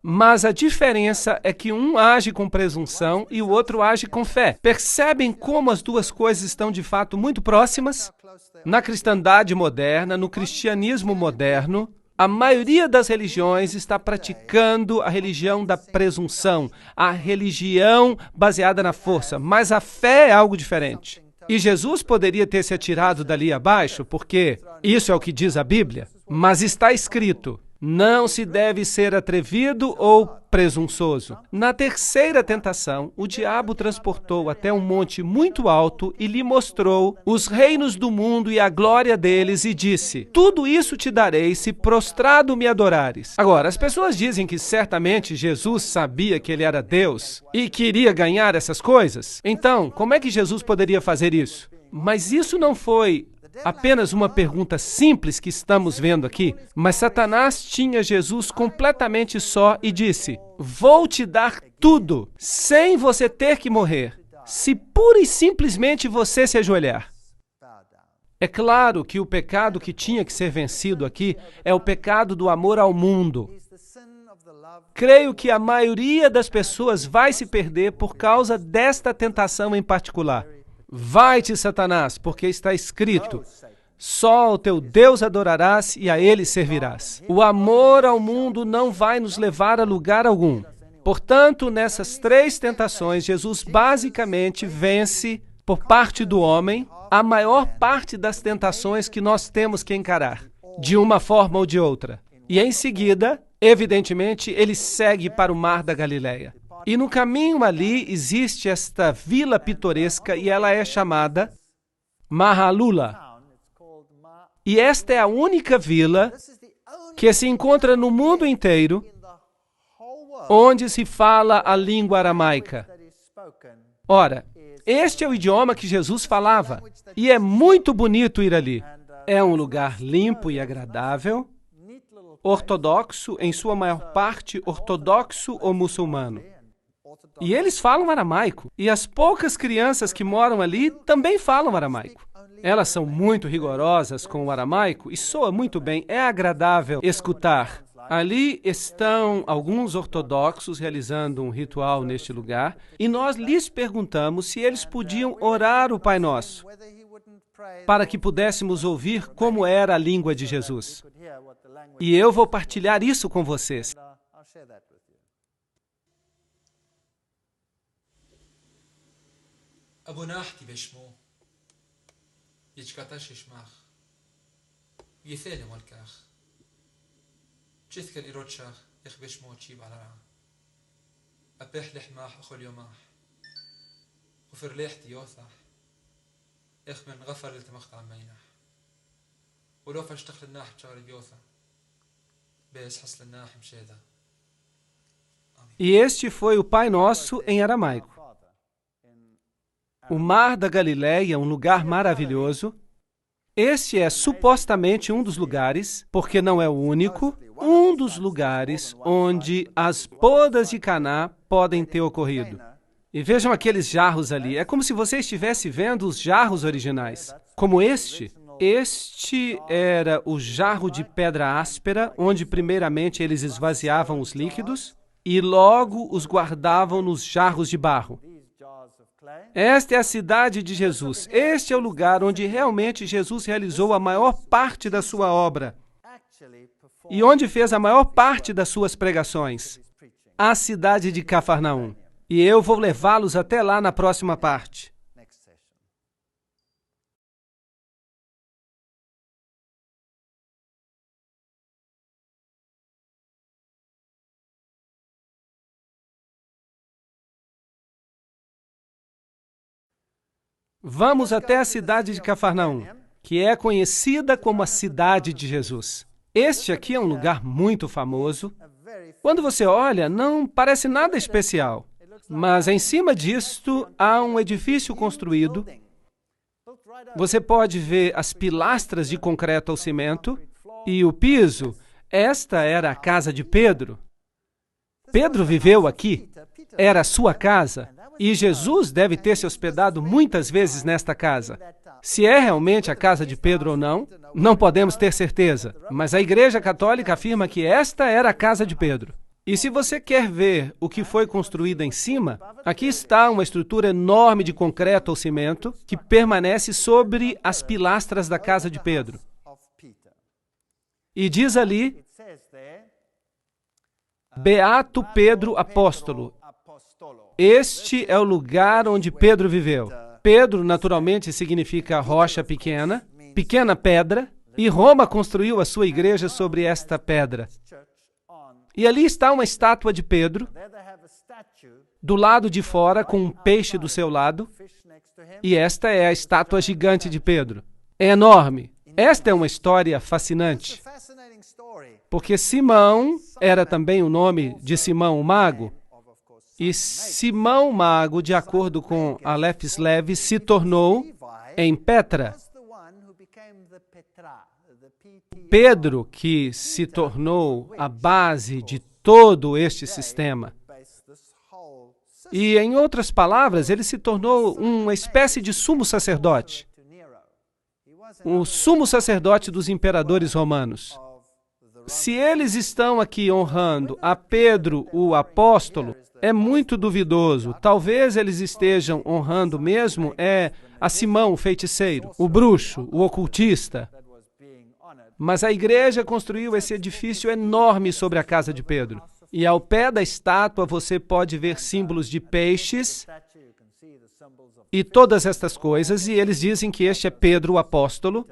Mas a diferença é que um age com presunção e o outro age com fé. Percebem como as duas coisas estão de fato muito próximas? Na cristandade moderna, no cristianismo moderno, A maioria das religiões está praticando a religião da presunção, a religião baseada na força, mas a fé é algo diferente. E Jesus poderia ter se atirado dali abaixo, porque isso é o que diz a Bíblia, mas está escrito: não se deve ser atrevido ou presunçoso. Na terceira tentação, o diabo transportou até um monte muito alto e lhe mostrou os reinos do mundo e a glória deles e disse: tudo isso te darei se prostrado me adorares. Agora, as pessoas dizem que certamente Jesus sabia que ele era Deus e queria ganhar essas coisas. Então, como é que Jesus poderia fazer isso? Mas isso não foi apenas uma pergunta simples que estamos vendo aqui, mas Satanás tinha Jesus completamente só e disse: vou te dar tudo, sem você ter que morrer, se pura e simplesmente você se ajoelhar. É claro que o pecado que tinha que ser vencido aqui é o pecado do amor ao mundo. Creio que a maioria das pessoas vai se perder por causa desta tentação em particular. Vai-te, Satanás, porque está escrito: só ao teu Deus adorarás e a ele servirás. O amor ao mundo não vai nos levar a lugar algum. Portanto, nessas três tentações, Jesus basicamente vence, por parte do homem, a maior parte das tentações que nós temos que encarar, de uma forma ou de outra. E em seguida, evidentemente, ele segue para o Mar da Galileia. E no caminho ali existe esta vila pitoresca e ela é chamada Mahalula. E esta é a única vila que se encontra no mundo inteiro onde se fala a língua aramaica. Ora, este é o idioma que Jesus falava e é muito bonito ir ali. É um lugar limpo e agradável, ortodoxo, em sua maior parte ortodoxo ou muçulmano. E eles falam aramaico. E as poucas crianças que moram ali também falam aramaico. Elas são muito rigorosas com o aramaico e soa muito bem. É agradável escutar. Ali estão alguns ortodoxos realizando um ritual neste lugar e nós lhes perguntamos se eles podiam orar o Pai Nosso para que pudéssemos ouvir como era a língua de Jesus. E eu vou partilhar isso com vocês. أبوناحتي بشمو يجكاتاش يشماخ يثالي والكاخ جثك الإيروتشاخ يخ بشمو تشيب على رعا أبيح لحماح أخو اليوماح وفر ليحتي يوثاح يخ من غفر للتمخت عن ميناح ولو فاشتخل الناح تشاري بيوثا بيس حصل الناح مشيدا. E este foi o Pai Nosso em aramaico. O Mar da Galileia é um lugar maravilhoso. Este é supostamente um dos lugares, porque não é o único, um dos lugares onde as bodas de Caná podem ter ocorrido. E vejam aqueles jarros ali. É como se você estivesse vendo os jarros originais. Como este. Este era o jarro de pedra áspera, onde primeiramente eles esvaziavam os líquidos e logo os guardavam nos jarros de barro. Esta é a cidade de Jesus. Este é o lugar onde realmente Jesus realizou a maior parte da sua obra e onde fez a maior parte das suas pregações. A cidade de Cafarnaum. E eu vou levá-los até lá na próxima parte. Vamos até a cidade de Cafarnaum, que é conhecida como a cidade de Jesus. Este aqui é um lugar muito famoso. Quando você olha, não parece nada especial, mas em cima disto há um edifício construído. Você pode ver as pilastras de concreto ao cimento e o piso. Esta era a casa de Pedro. Pedro viveu aqui. Era a sua casa. E Jesus deve ter se hospedado muitas vezes nesta casa. Se é realmente a casa de Pedro ou não, não podemos ter certeza. Mas a Igreja Católica afirma que esta era a casa de Pedro. E se você quer ver o que foi construído em cima, aqui está uma estrutura enorme de concreto ou cimento que permanece sobre as pilastras da casa de Pedro. E diz ali Beato Pedro Apóstolo. Este é o lugar onde Pedro viveu. Pedro, naturalmente, significa rocha pequena, pequena pedra, e Roma construiu a sua igreja sobre esta pedra. E ali está uma estátua de Pedro, do lado de fora, com um peixe do seu lado, e esta é a estátua gigante de Pedro. É enorme. Esta é uma história fascinante, porque Simão era também o nome de Simão o Mago, e Simão Mago, de acordo com Aleph Levi, se tornou em Petra. Pedro, que se tornou a base de todo este sistema. E, em outras palavras, ele se tornou uma espécie de sumo sacerdote. O sumo sacerdote dos imperadores romanos. Se eles estão aqui honrando a Pedro, o apóstolo, é muito duvidoso. Talvez eles estejam honrando mesmo a Simão, o feiticeiro, o bruxo, o ocultista. Mas a igreja construiu esse edifício enorme sobre a casa de Pedro. E ao pé da estátua você pode ver símbolos de peixes e todas estas coisas, e eles dizem que este é Pedro, o apóstolo.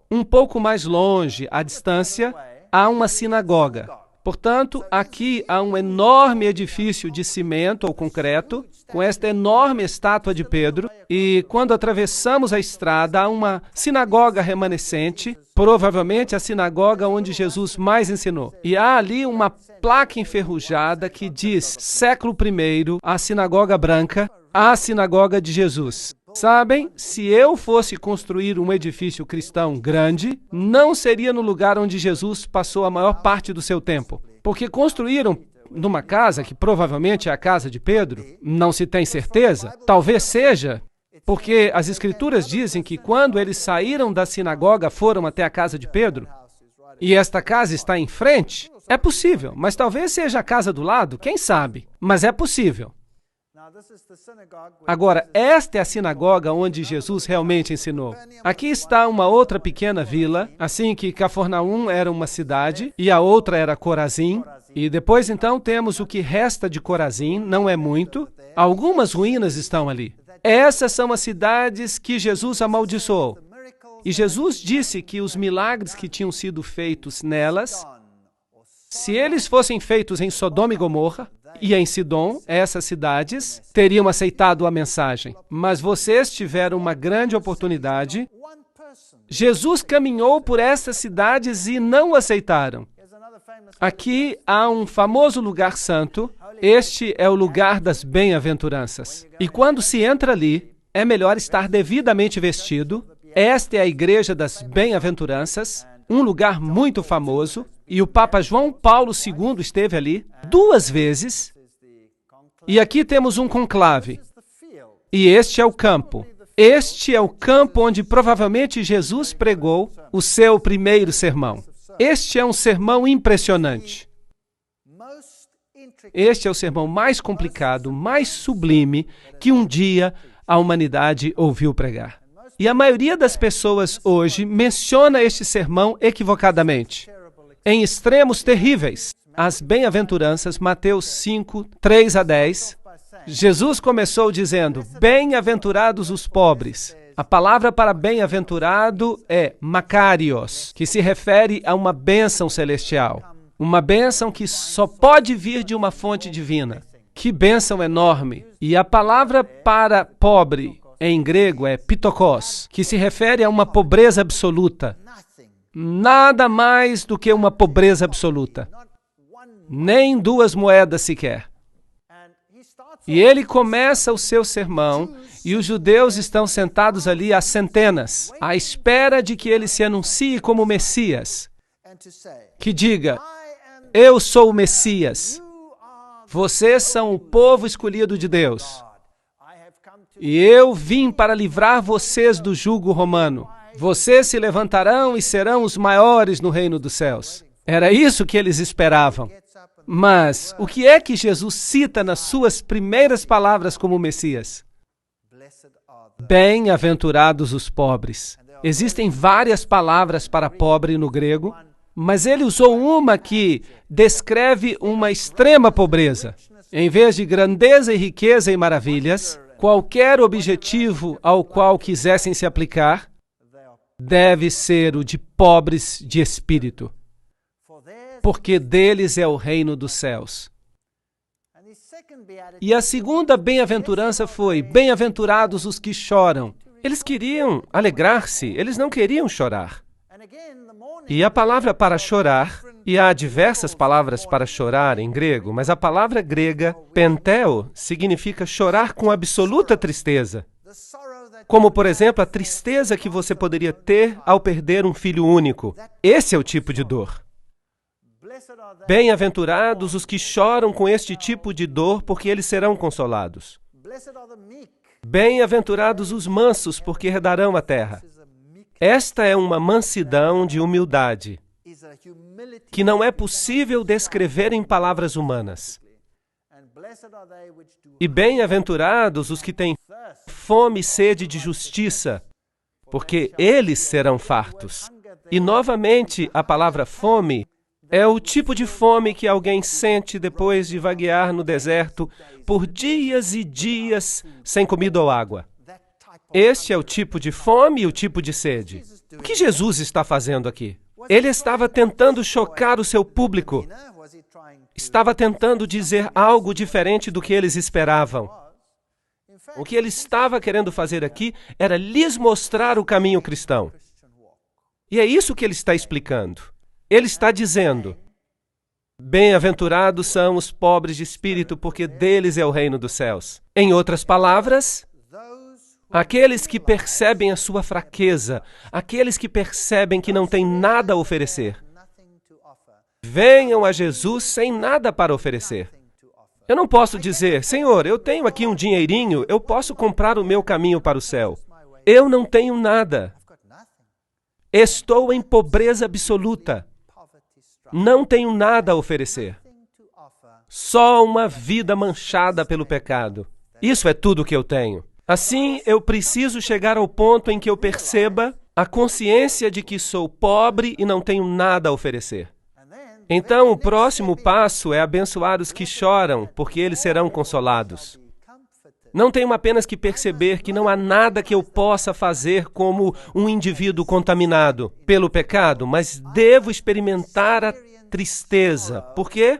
Um pouco mais longe, à distância, há uma sinagoga. Portanto, aqui há um enorme edifício de cimento ou concreto, com esta enorme estátua de Pedro, e quando atravessamos a estrada, há uma sinagoga remanescente, provavelmente a sinagoga onde Jesus mais ensinou. E há ali uma placa enferrujada que diz, século I, a sinagoga branca, a sinagoga de Jesus. Sabem, se eu fosse construir um edifício cristão grande, não seria no lugar onde Jesus passou a maior parte do seu tempo. Porque construíram numa casa, que provavelmente é a casa de Pedro, não se tem certeza, talvez seja, porque as Escrituras dizem que quando eles saíram da sinagoga, foram até a casa de Pedro, e esta casa está em frente, é possível, mas talvez seja a casa do lado, quem sabe, mas é possível. Agora, esta é a sinagoga onde Jesus realmente ensinou. Aqui está uma outra pequena vila, assim que Cafarnaum era uma cidade e a outra era Corazim. E depois, então, temos o que resta de Corazim, não é muito. Algumas ruínas estão ali. Essas são as cidades que Jesus amaldiçoou. E Jesus disse que os milagres que tinham sido feitos nelas, se eles fossem feitos em Sodoma e Gomorra, e em Sidom, essas cidades teriam aceitado a mensagem. Mas vocês tiveram uma grande oportunidade. Jesus caminhou por essas cidades e não aceitaram. Aqui há um famoso lugar santo. Este é o lugar das bem-aventuranças. E quando se entra ali, é melhor estar devidamente vestido. Esta é a igreja das bem-aventuranças, um lugar muito famoso. E o Papa João Paulo II esteve ali 2 vezes. E aqui temos um conclave. E este é o campo. Este é o campo onde provavelmente Jesus pregou o seu primeiro sermão. Este é um sermão impressionante. Este é o sermão mais complicado, mais sublime que um dia a humanidade ouviu pregar. E a maioria das pessoas hoje menciona este sermão equivocadamente. Em extremos terríveis. As bem-aventuranças, Mateus 5, 3 a 10. Jesus começou dizendo, bem-aventurados os pobres. A palavra para bem-aventurado é makarios, que se refere a uma bênção celestial. Uma bênção que só pode vir de uma fonte divina. Que bênção enorme! E a palavra para pobre, em grego, é pitokos, que se refere a uma pobreza absoluta. Nada mais do que uma pobreza absoluta. Nem 2 moedas sequer. E ele começa o seu sermão, e os judeus estão sentados ali há centenas, à espera de que ele se anuncie como Messias. Que diga, eu sou o Messias. Vocês são o povo escolhido de Deus. E eu vim para livrar vocês do jugo romano. Vocês se levantarão e serão os maiores no reino dos céus. Era isso que eles esperavam. Mas o que é que Jesus cita nas suas primeiras palavras como Messias? Bem-aventurados os pobres. Existem várias palavras para pobre no grego, Mas ele usou uma que descreve uma extrema pobreza. Em vez de grandeza e riqueza e maravilhas, qualquer objetivo ao qual quisessem se aplicar deve ser o de pobres de espírito, porque deles é o reino dos céus. E a segunda bem-aventurança foi: bem-aventurados os que choram. Eles queriam alegrar-se, eles não queriam chorar. E a palavra para chorar, e há diversas palavras para chorar em grego, mas a palavra grega, penteo, significa chorar com absoluta tristeza. Como, por exemplo, a tristeza que você poderia ter ao perder um filho único. Esse é o tipo de dor. Bem-aventurados os que choram com este tipo de dor, porque eles serão consolados. Bem-aventurados os mansos, porque herdarão a terra. Esta é uma mansidão de humildade, que não é possível descrever em palavras humanas. E bem-aventurados os que têm fome e sede de justiça, porque eles serão fartos. E, novamente, a palavra fome é o tipo de fome que alguém sente depois de vaguear no deserto por dias e dias sem comida ou água. Este é o tipo de fome e o tipo de sede. O que Jesus está fazendo aqui? Ele estava tentando chocar o seu público. Estava tentando dizer algo diferente do que eles esperavam. O que ele estava querendo fazer aqui era lhes mostrar o caminho cristão. E é isso que ele está explicando. Ele está dizendo: bem-aventurados são os pobres de espírito, porque deles é o reino dos céus. Em outras palavras, aqueles que percebem a sua fraqueza, aqueles que percebem que não têm nada a oferecer, venham a Jesus sem nada para oferecer. Eu não posso dizer: Senhor, eu tenho aqui um dinheirinho, eu posso comprar o meu caminho para o céu. Eu não tenho nada. Estou em pobreza absoluta. Não tenho nada a oferecer. Só uma vida manchada pelo pecado. Isso é tudo que eu tenho. Assim, eu preciso chegar ao ponto em que eu perceba a consciência de que sou pobre e não tenho nada a oferecer. Então, o próximo passo é abençoar os que choram, porque eles serão consolados. Não tenho apenas que perceber que não há nada que eu possa fazer como um indivíduo contaminado pelo pecado, mas devo experimentar a tristeza. Por quê?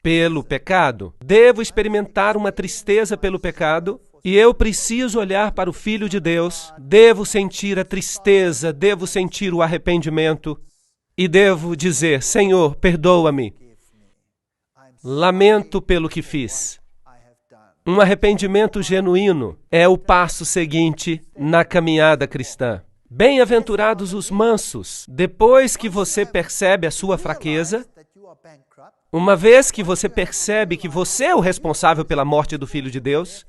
Pelo pecado. Devo experimentar uma tristeza pelo pecado e eu preciso olhar para o Filho de Deus, devo sentir a tristeza, devo sentir o arrependimento e devo dizer: Senhor, perdoa-me. Lamento pelo que fiz. Um arrependimento genuíno é o passo seguinte na caminhada cristã. Bem-aventurados os mansos. Depois que você percebe a sua fraqueza, uma vez que você percebe que você é o responsável pela morte do Filho de Deus,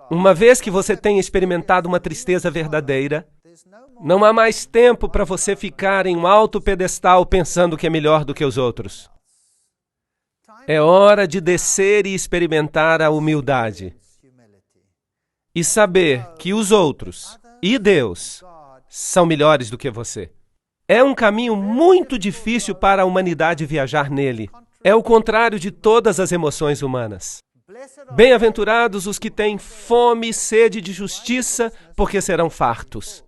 uma vez que você tem experimentado uma tristeza verdadeira, não há mais tempo para você ficar em um alto pedestal pensando que é melhor do que os outros. É hora de descer e experimentar a humildade. E saber que os outros e Deus são melhores do que você. É um caminho muito difícil para a humanidade viajar nele. É o contrário de todas as emoções humanas. Bem-aventurados os que têm fome e sede de justiça, porque serão fartos.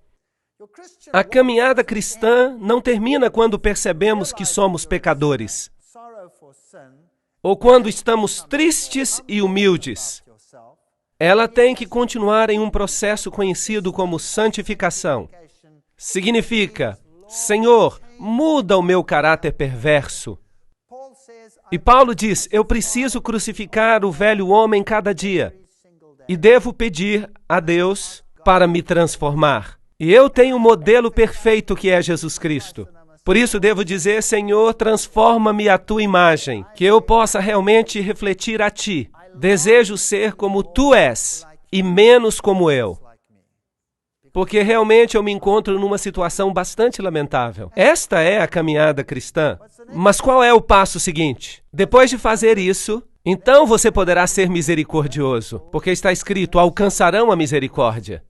A caminhada cristã não termina quando percebemos que somos pecadores, ou quando estamos tristes e humildes. Ela tem que continuar em um processo conhecido como santificação. Significa: Senhor, muda o meu caráter perverso. E Paulo diz: eu preciso crucificar o velho homem cada dia e devo pedir a Deus para me transformar. E eu tenho um modelo perfeito que é Jesus Cristo. Por isso devo dizer: Senhor, transforma-me à tua imagem, que eu possa realmente refletir a ti. Desejo ser como tu és e menos como eu. Porque realmente eu me encontro numa situação bastante lamentável. Esta é a caminhada cristã. Mas qual é o passo seguinte? Depois de fazer isso, então você poderá ser misericordioso, porque está escrito: alcançarão a misericórdia.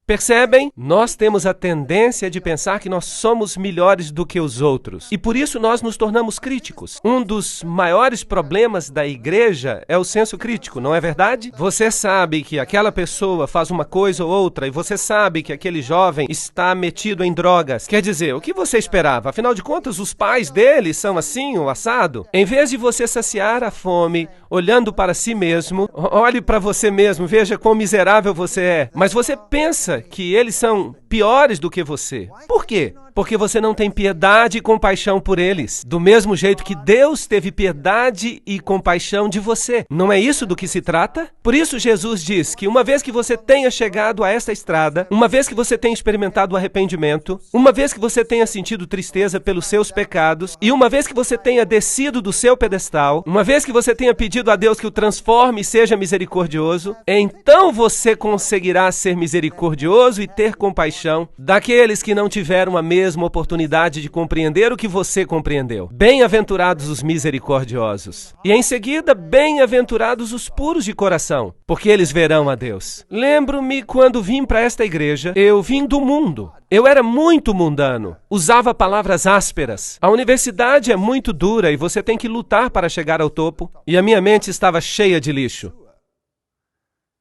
Percebem? Nós temos a tendência de pensar que nós somos melhores do que os outros. E por isso nós nos tornamos críticos. Um dos maiores problemas da igreja é o senso crítico, não é verdade? Você sabe que aquela pessoa faz uma coisa ou outra e você sabe que aquele jovem está metido em drogas. Quer dizer, o que você esperava? Afinal de contas, os pais dele são assim ou assado? Em vez de você saciar a fome, olhando para si mesmo, olhe para você mesmo, veja quão miserável você é. Mas você pensa que eles são piores do que você. Por quê? Porque você não tem piedade e compaixão por eles, do mesmo jeito que Deus teve piedade e compaixão de você. Não é isso do que se trata? Por isso Jesus diz que uma vez que você tenha chegado a esta estrada, uma vez que você tenha experimentado o arrependimento, uma vez que você tenha sentido tristeza pelos seus pecados, e uma vez que você tenha descido do seu pedestal, uma vez que você tenha pedido a Deus que o transforme e seja misericordioso, então você conseguirá ser misericordioso e ter compaixão daqueles que não tiveram a mesma oportunidade de compreender o que você compreendeu. Bem-aventurados os misericordiosos. E em seguida, bem-aventurados os puros de coração, porque eles verão a Deus. Lembro-me quando vim para esta igreja, eu vim do mundo. Eu era muito mundano, usava palavras ásperas. A universidade é muito dura e você tem que lutar para chegar ao topo. E a minha mente estava cheia de lixo.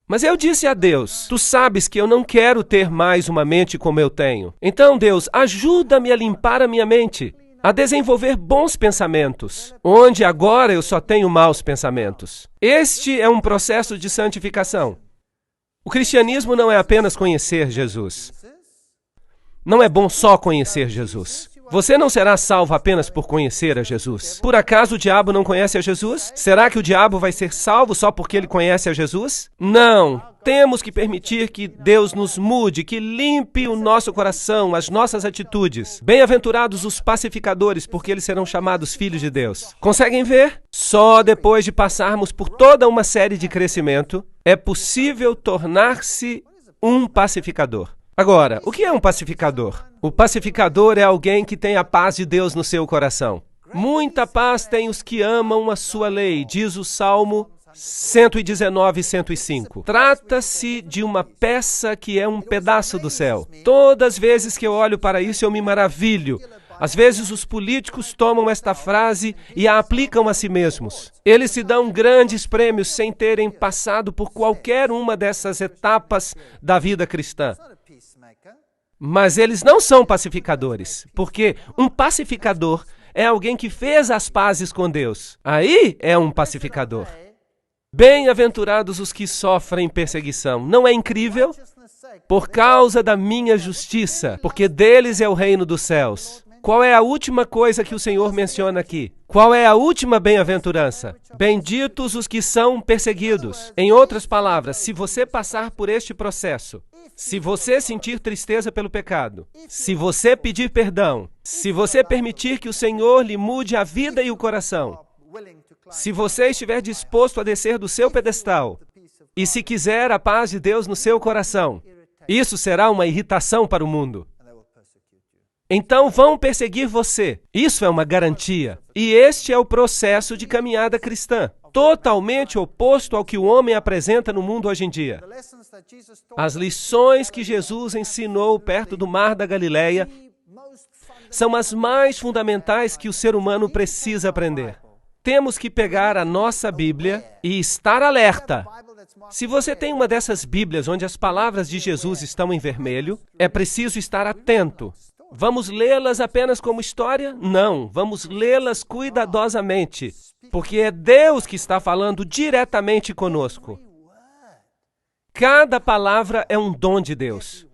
Mas eu disse a Deus, tu sabes que eu não quero ter mais uma mente como eu tenho. Então, Deus, ajuda-me a limpar a minha mente, a desenvolver bons pensamentos, onde agora eu só tenho maus pensamentos. Este é um processo de santificação. O cristianismo não é apenas conhecer Jesus. Não é bom só conhecer Jesus. Você não será salvo apenas por conhecer a Jesus. Por acaso o diabo não conhece a Jesus? Será que o diabo vai ser salvo só porque ele conhece a Jesus? Não. Temos que permitir que Deus nos mude, que limpe o nosso coração, as nossas atitudes. Bem-aventurados os pacificadores, porque eles serão chamados filhos de Deus. Conseguem ver? Só depois de passarmos por toda uma série de crescimento, é possível tornar-se um pacificador. Agora, o que é um pacificador? O pacificador é alguém que tem a paz de Deus no seu coração. Muita paz têm os que amam a sua lei, diz o Salmo 119 e 105. Trata-se de uma peça que é um pedaço do céu. Todas as vezes que eu olho para isso, eu me maravilho. Às vezes os políticos tomam esta frase e a aplicam a si mesmos. Eles se dão grandes prêmios sem terem passado por qualquer uma dessas etapas da vida cristã. Mas eles não são pacificadores, porque um pacificador é alguém que fez as pazes com Deus. Aí é um pacificador. Bem-aventurados os que sofrem perseguição. Não é incrível? Por causa da minha justiça, porque deles é o reino dos céus. Qual é a última coisa que o Senhor menciona aqui? Qual é a última bem-aventurança? Benditos os que são perseguidos. Em outras palavras, se você passar por este processo, se você sentir tristeza pelo pecado, se você pedir perdão, se você permitir que o Senhor lhe mude a vida e o coração, se você estiver disposto a descer do seu pedestal e se quiser a paz de Deus no seu coração, isso será uma irritação para o mundo. Então vão perseguir você. Isso é uma garantia. E este é o processo de caminhada cristã, totalmente oposto ao que o homem apresenta no mundo hoje em dia. As lições que Jesus ensinou perto do Mar da Galileia são as mais fundamentais que o ser humano precisa aprender. Temos que pegar a nossa Bíblia e estar alerta. Se você tem uma dessas Bíblias onde as palavras de Jesus estão em vermelho, é preciso estar atento. Vamos lê-las apenas como história? Não, vamos lê-las cuidadosamente, porque é Deus que está falando diretamente conosco. Cada palavra é um dom de Deus.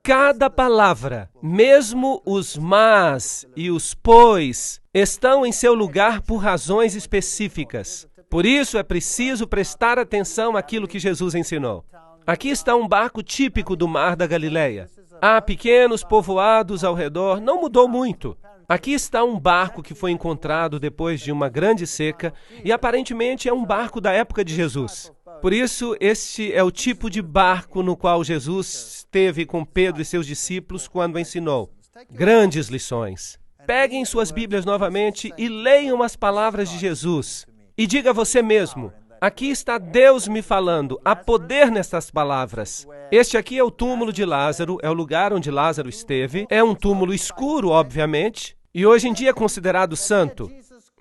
Cada palavra, mesmo os mas e os pois, estão em seu lugar por razões específicas. Por isso é preciso prestar atenção àquilo que Jesus ensinou. Aqui está um barco típico do Mar da Galileia. Há pequenos povoados ao redor, não mudou muito. Aqui está um barco que foi encontrado depois de uma grande seca e aparentemente é um barco da época de Jesus. Por isso, este é o tipo de barco no qual Jesus esteve com Pedro e seus discípulos quando ensinou. Grandes lições. Peguem suas Bíblias novamente e leiam as palavras de Jesus. E diga a você mesmo, Aqui está Deus me falando. Há poder nestas palavras. Este aqui é o túmulo de Lázaro, é o lugar onde Lázaro esteve. É um túmulo escuro, obviamente, e hoje em dia é considerado santo.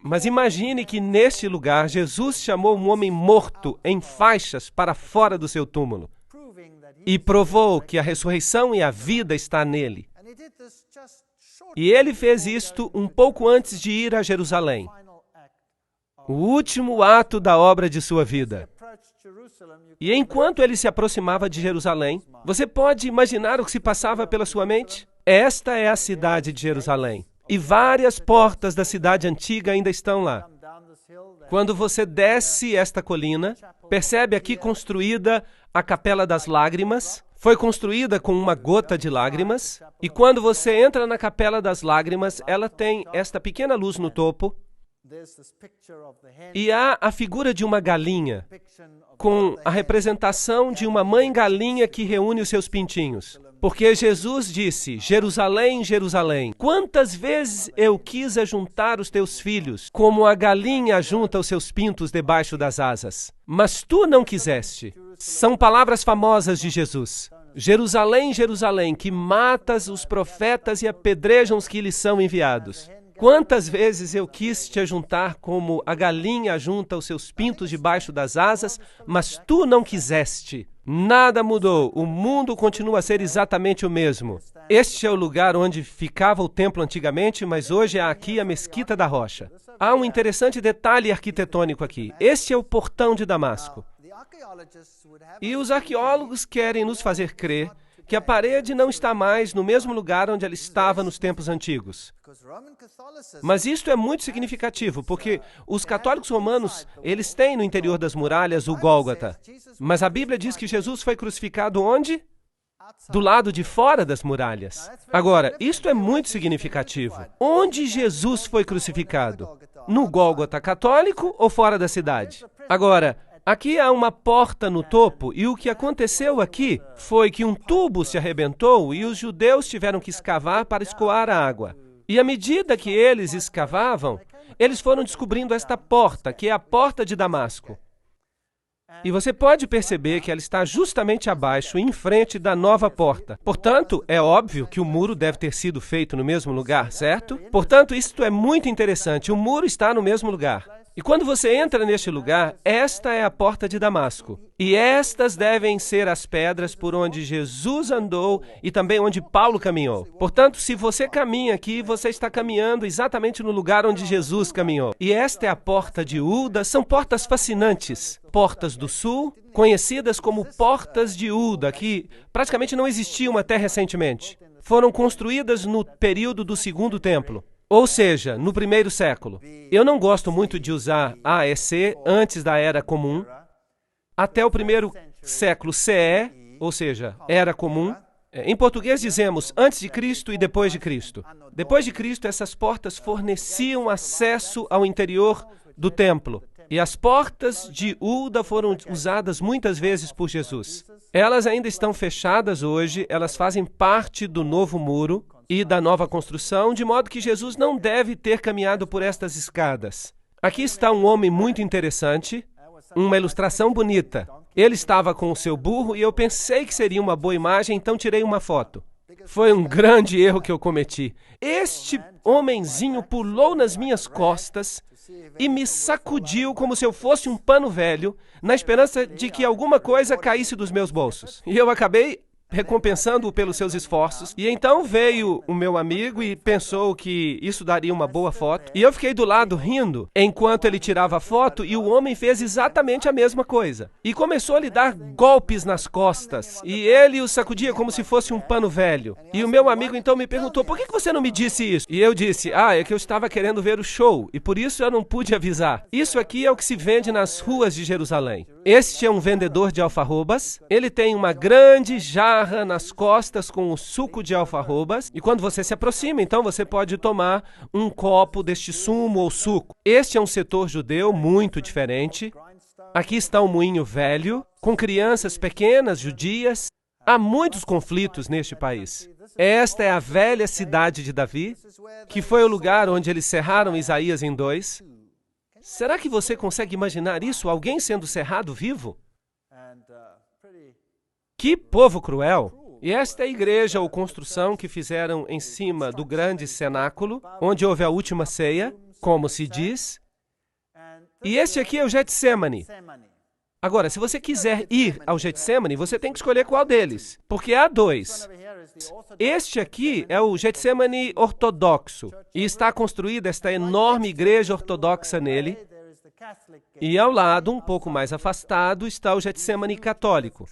Mas imagine que neste lugar Jesus chamou um homem morto em faixas para fora do seu túmulo e provou que a ressurreição e a vida está nele. E ele fez isto um pouco antes de ir a Jerusalém. O último ato da obra de sua vida. E enquanto ele se aproximava de Jerusalém, você pode imaginar o que se passava pela sua mente? Esta é a cidade de Jerusalém. E várias portas da cidade antiga ainda estão lá. Quando você desce esta colina, percebe aqui construída a Capela das Lágrimas. Foi construída com uma gota de lágrimas. E quando você entra na Capela das Lágrimas, ela tem esta pequena luz no topo. E há a figura de uma galinha, com a representação de uma mãe galinha que reúne os seus pintinhos. Porque Jesus disse, Jerusalém, Jerusalém, quantas vezes eu quis ajuntar os teus filhos, como a galinha ajunta os seus pintos debaixo das asas. Mas tu não quiseste. São palavras famosas de Jesus. Jerusalém, Jerusalém, que matas os profetas e apedrejam os que lhes são enviados. Quantas vezes eu quis te ajuntar como a galinha ajunta os seus pintos debaixo das asas, mas tu não quiseste. Nada mudou, o mundo continua a ser exatamente o mesmo. Este é o lugar onde ficava o templo antigamente, mas hoje há aqui a Mesquita da Rocha. Há um interessante detalhe arquitetônico aqui. Este é o portão de Damasco. E os arqueólogos querem nos fazer crer que a parede não está mais no mesmo lugar onde ela estava nos tempos antigos. Mas isto é muito significativo, porque os católicos romanos, eles têm no interior das muralhas o Gólgota. Mas a Bíblia diz que Jesus foi crucificado onde? Do lado de fora das muralhas. Agora, isto é muito significativo. Onde Jesus foi crucificado? No Gólgota católico ou fora da cidade? Agora, aqui há uma porta no topo e o que aconteceu aqui foi que um tubo se arrebentou e os judeus tiveram que escavar para escoar a água. E à medida que eles escavavam, eles foram descobrindo esta porta, que é a porta de Damasco. E você pode perceber que ela está justamente abaixo, em frente da nova porta. Portanto, é óbvio que o muro deve ter sido feito no mesmo lugar, certo? Portanto, isto é muito interessante. O muro está no mesmo lugar. E quando você entra neste lugar, esta é a porta de Damasco. E estas devem ser as pedras por onde Jesus andou e também onde Paulo caminhou. Portanto, se você caminha aqui, você está caminhando exatamente no lugar onde Jesus caminhou. E esta é a porta de Uda. São portas fascinantes. Portas do Sul, conhecidas como Portas de Uda, que praticamente não existiam até recentemente. Foram construídas no período do Segundo Templo. Ou seja, no primeiro século. Eu não gosto muito de usar AEC antes da Era Comum. Até o primeiro século CE, ou seja, Era Comum. Em português dizemos antes de Cristo e depois de Cristo. Depois de Cristo, essas portas forneciam acesso ao interior do templo. E as portas de Uda foram usadas muitas vezes por Jesus. Elas ainda estão fechadas hoje, elas fazem parte do novo muro e da nova construção, de modo que Jesus não deve ter caminhado por estas escadas. Aqui está um homem muito interessante, uma ilustração bonita. Ele estava com o seu burro e eu pensei que seria uma boa imagem, então tirei uma foto. Foi um grande erro que eu cometi. Este homenzinho pulou nas minhas costas e me sacudiu como se eu fosse um pano velho, na esperança de que alguma coisa caísse dos meus bolsos. E eu acabei recompensando-o pelos seus esforços. E então veio o meu amigo e pensou que isso daria uma boa foto. E eu fiquei do lado rindo enquanto ele tirava a foto e o homem fez exatamente a mesma coisa. E começou a lhe dar golpes nas costas. E ele o sacudia como se fosse um pano velho. E o meu amigo então me perguntou, por que você não me disse isso? E eu disse, é que eu estava querendo ver o show e por isso eu não pude avisar. Isso aqui é o que se vende nas ruas de Jerusalém. Este é um vendedor de alfarrobas. Ele tem uma grande jarra nas costas com o suco de alfarrobas. E quando você se aproxima, então você pode tomar um copo deste sumo ou suco. Este é um setor judeu muito diferente. Aqui está um moinho velho, com crianças pequenas, judias. Há muitos conflitos neste país. Esta é a velha cidade de Davi, que foi o lugar onde eles cerraram Isaías em 2. Será que você consegue imaginar isso? Alguém sendo cerrado vivo? Que povo cruel! E esta é a igreja ou construção que fizeram em cima do grande cenáculo, onde houve a última ceia, como se diz. E este aqui é o Getsemane. Agora, se você quiser ir ao Getsemane, você tem que escolher qual deles, porque há dois. Este aqui é o Getsemane ortodoxo, e está construída esta enorme igreja ortodoxa nele, e ao lado, um pouco mais afastado, está o Getsemane católico.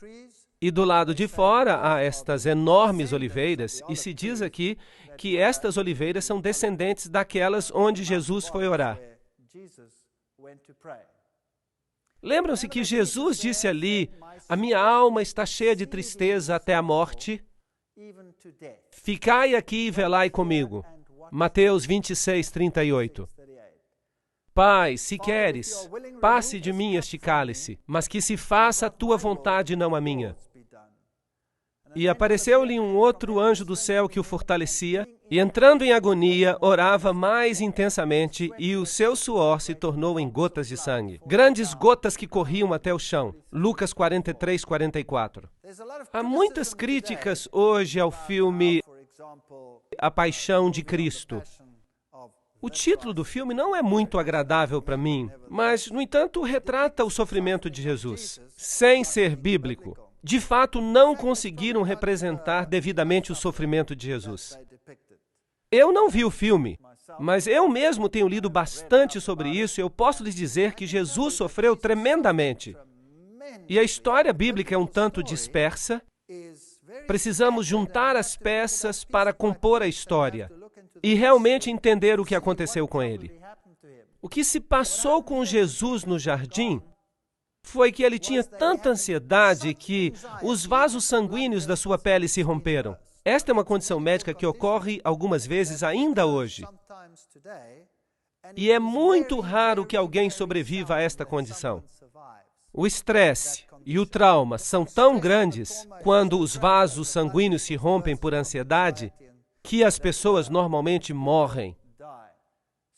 E do lado de fora há estas enormes oliveiras, e se diz aqui que estas oliveiras são descendentes daquelas onde Jesus foi orar. Lembram-se que Jesus disse ali, a minha alma está cheia de tristeza até a morte, ficai aqui e velai comigo. Mateus 26, 38. Pai, se queres, passe de mim este cálice, mas que se faça a tua vontade, não a minha. E apareceu-lhe um outro anjo do céu que o fortalecia, e entrando em agonia, orava mais intensamente, e o seu suor se tornou em gotas de sangue. Grandes gotas que corriam até o chão. Lucas 43, 44. Há muitas críticas hoje ao filme A Paixão de Cristo. O título do filme não é muito agradável para mim, mas, no entanto, retrata o sofrimento de Jesus, sem ser bíblico. De fato, não conseguiram representar devidamente o sofrimento de Jesus. Eu não vi o filme, mas eu mesmo tenho lido bastante sobre isso e eu posso lhes dizer que Jesus sofreu tremendamente. E a história bíblica é um tanto dispersa. Precisamos juntar as peças para compor a história e realmente entender o que aconteceu com ele. O que se passou com Jesus no jardim foi que ele tinha tanta ansiedade que os vasos sanguíneos da sua pele se romperam. Esta é uma condição médica que ocorre algumas vezes ainda hoje. E é muito raro que alguém sobreviva a esta condição. O estresse e o trauma são tão grandes quando os vasos sanguíneos se rompem por ansiedade que as pessoas normalmente morrem.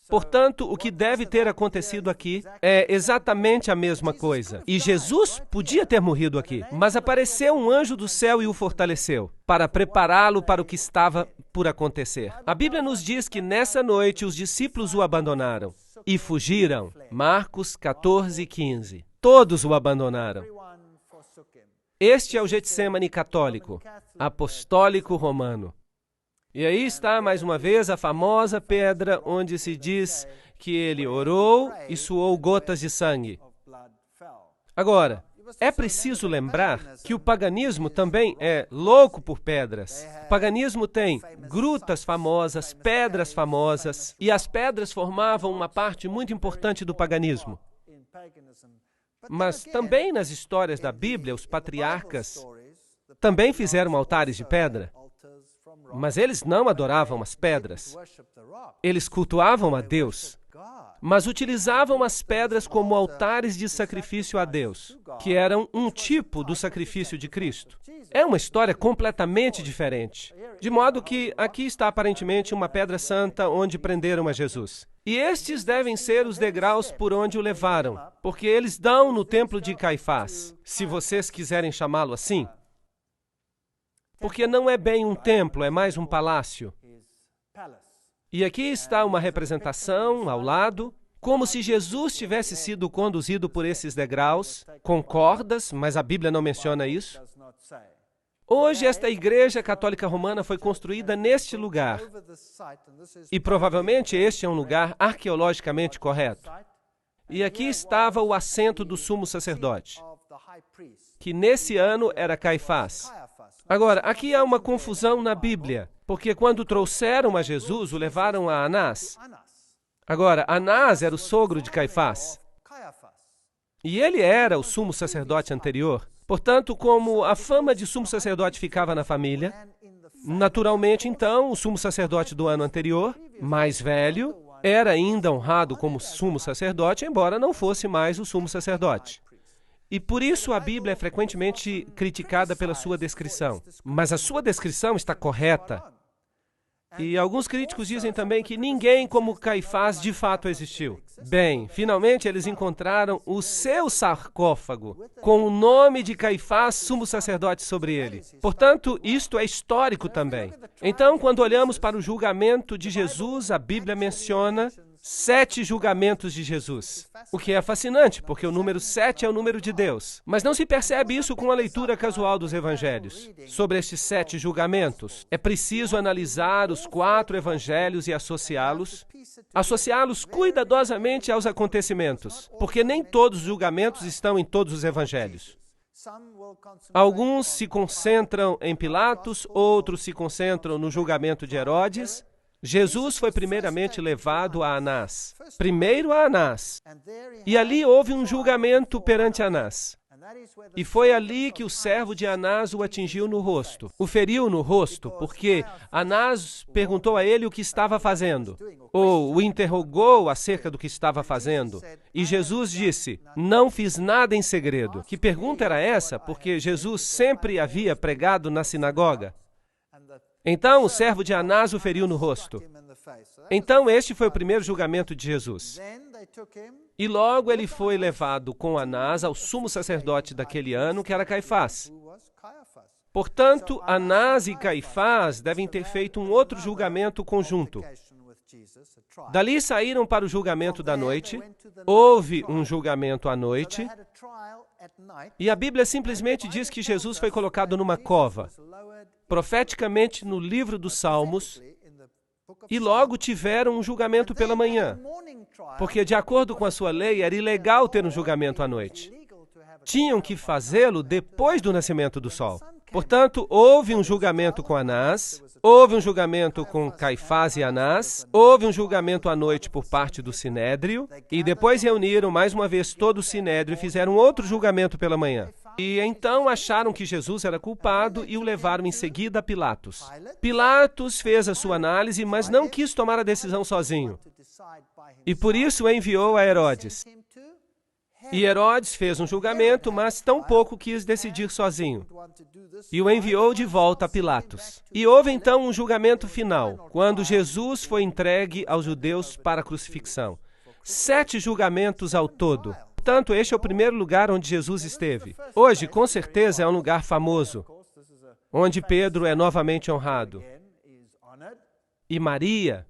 Portanto, o que deve ter acontecido aqui é exatamente a mesma coisa. E Jesus podia ter morrido aqui, mas apareceu um anjo do céu e o fortaleceu, para prepará-lo para o que estava por acontecer. A Bíblia nos diz que nessa noite os discípulos o abandonaram e fugiram. Marcos 14, 15. Todos o abandonaram. Este é o Getsemane católico, apostólico romano. E aí está, mais uma vez, a famosa pedra onde se diz que ele orou e suou gotas de sangue. Agora, é preciso lembrar que o paganismo também é louco por pedras. O paganismo tem grutas famosas, pedras famosas, e as pedras formavam uma parte muito importante do paganismo. Mas também nas histórias da Bíblia, os patriarcas também fizeram altares de pedra. Mas eles não adoravam as pedras. Eles cultuavam a Deus, mas utilizavam as pedras como altares de sacrifício a Deus, que eram um tipo do sacrifício de Cristo. É uma história completamente diferente. De modo que aqui está aparentemente uma pedra santa onde prenderam a Jesus. E estes devem ser os degraus por onde o levaram, porque eles dão no templo de Caifás, se vocês quiserem chamá-lo assim. Porque não é bem um templo, é mais um palácio. E aqui está uma representação ao lado, como se Jesus tivesse sido conduzido por esses degraus, com cordas, mas a Bíblia não menciona isso. Hoje, esta igreja católica romana foi construída neste lugar. E provavelmente este é um lugar arqueologicamente correto. E aqui estava o assento do sumo sacerdote, que nesse ano era Caifás. Agora, aqui há uma confusão na Bíblia, porque quando trouxeram a Jesus, o levaram a Anás. Agora, Anás era o sogro de Caifás. E ele era o sumo sacerdote anterior. Portanto, como a fama de sumo sacerdote ficava na família, naturalmente, então, o sumo sacerdote do ano anterior, mais velho, era ainda honrado como sumo sacerdote, embora não fosse mais o sumo sacerdote. E por isso a Bíblia é frequentemente criticada pela sua descrição. Mas a sua descrição está correta. E alguns críticos dizem também que ninguém como Caifás de fato existiu. Bem, finalmente eles encontraram o seu sarcófago, com o nome de Caifás, sumo sacerdote, sobre ele. Portanto, isto é histórico também. Então, quando olhamos para o julgamento de Jesus, a Bíblia menciona 7 julgamentos de Jesus. O que é fascinante, porque o número 7 é o número de Deus. Mas não se percebe isso com a leitura casual dos evangelhos. Sobre estes 7 julgamentos, é preciso analisar os 4 evangelhos e associá-los cuidadosamente aos acontecimentos, porque nem todos os julgamentos estão em todos os evangelhos. Alguns se concentram em Pilatos, outros se concentram no julgamento de Herodes. Jesus foi primeiramente levado a Anás. Primeiro a Anás. E ali houve um julgamento perante Anás. E foi ali que o servo de Anás o atingiu no rosto. O feriu no rosto, porque Anás perguntou a ele o que estava fazendo, ou o interrogou acerca do que estava fazendo. E Jesus disse, não fiz nada em segredo. Que pergunta era essa? Porque Jesus sempre havia pregado na sinagoga. Então, o servo de Anás o feriu no rosto. Então, este foi o primeiro julgamento de Jesus. E logo ele foi levado com Anás ao sumo sacerdote daquele ano, que era Caifás. Portanto, Anás e Caifás devem ter feito um outro julgamento conjunto. Dali saíram para o julgamento da noite. Houve um julgamento à noite. E a Bíblia simplesmente diz que Jesus foi colocado numa cova, profeticamente no livro dos Salmos, e logo tiveram um julgamento pela manhã, porque de acordo com a sua lei era ilegal ter um julgamento à noite. Tinham que fazê-lo depois do nascimento do sol. Portanto, houve um julgamento com Anás, houve um julgamento com Caifás e Anás, houve um julgamento à noite por parte do Sinédrio, e depois reuniram mais uma vez todo o Sinédrio e fizeram outro julgamento pela manhã. E então acharam que Jesus era culpado e o levaram em seguida a Pilatos. Pilatos fez a sua análise, mas não quis tomar a decisão sozinho. E por isso o enviou a Herodes. E Herodes fez um julgamento, mas tampouco quis decidir sozinho. E o enviou de volta a Pilatos. E houve então um julgamento final, quando Jesus foi entregue aos judeus para a crucifixão. 7 julgamentos ao todo. Portanto, este é o primeiro lugar onde Jesus esteve. Hoje, com certeza, é um lugar famoso, onde Pedro é novamente honrado. E Maria,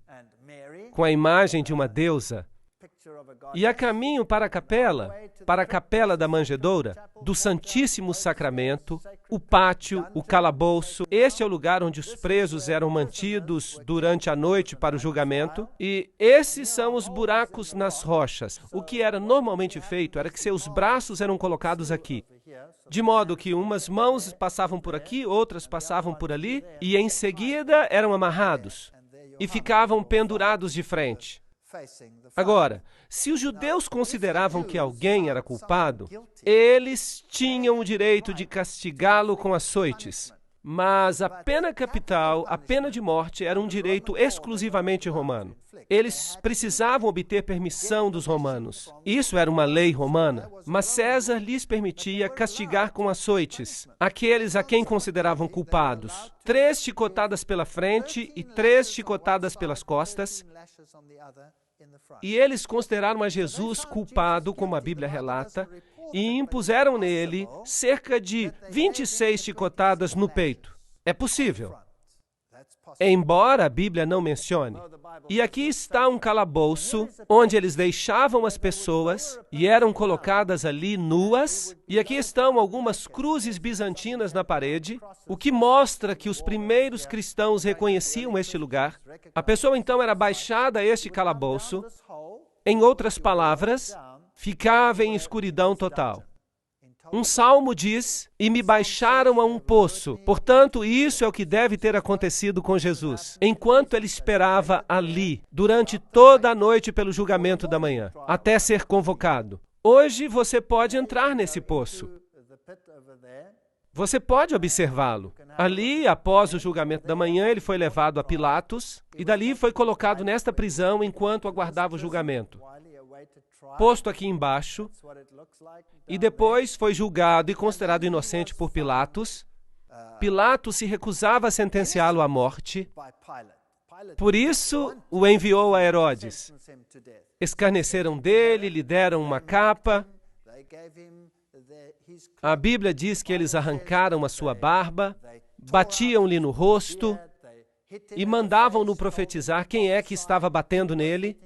com a imagem de uma deusa. E a caminho para a capela da manjedoura, do Santíssimo Sacramento, o pátio, o calabouço. Este é o lugar onde os presos eram mantidos durante a noite para o julgamento. E esses são os buracos nas rochas. O que era normalmente feito era que seus braços eram colocados aqui, de modo que umas mãos passavam por aqui, outras passavam por ali, e em seguida eram amarrados e ficavam pendurados de frente. Agora, se os judeus consideravam que alguém era culpado, eles tinham o direito de castigá-lo com açoites. Mas a pena capital, a pena de morte, era um direito exclusivamente romano. Eles precisavam obter permissão dos romanos. Isso era uma lei romana, mas César lhes permitia castigar com açoites aqueles a quem consideravam culpados. 3 chicotadas pela frente e 3 chicotadas pelas costas. E eles consideraram a Jesus culpado, como a Bíblia relata, e impuseram nele cerca de 26 chicotadas no peito. É possível, embora a Bíblia não mencione. E aqui está um calabouço, onde eles deixavam as pessoas e eram colocadas ali nuas. E aqui estão algumas cruzes bizantinas na parede, o que mostra que os primeiros cristãos reconheciam este lugar. A pessoa então era baixada a este calabouço. Em outras palavras, ficava em escuridão total. Um salmo diz, e me baixaram a um poço. Portanto, isso é o que deve ter acontecido com Jesus, enquanto ele esperava ali, durante toda a noite pelo julgamento da manhã, até ser convocado. Hoje você pode entrar nesse poço. Você pode observá-lo. Ali, após o julgamento da manhã, ele foi levado a Pilatos e dali foi colocado nesta prisão enquanto aguardava o julgamento. Posto aqui embaixo, e depois foi julgado e considerado inocente por Pilatos. Pilatos se recusava a sentenciá-lo à morte. Por isso, o enviou a Herodes. Escarneceram dele, lhe deram uma capa. A Bíblia diz que eles arrancaram a sua barba, batiam-lhe no rosto e mandavam-no profetizar quem é que estava batendo nele.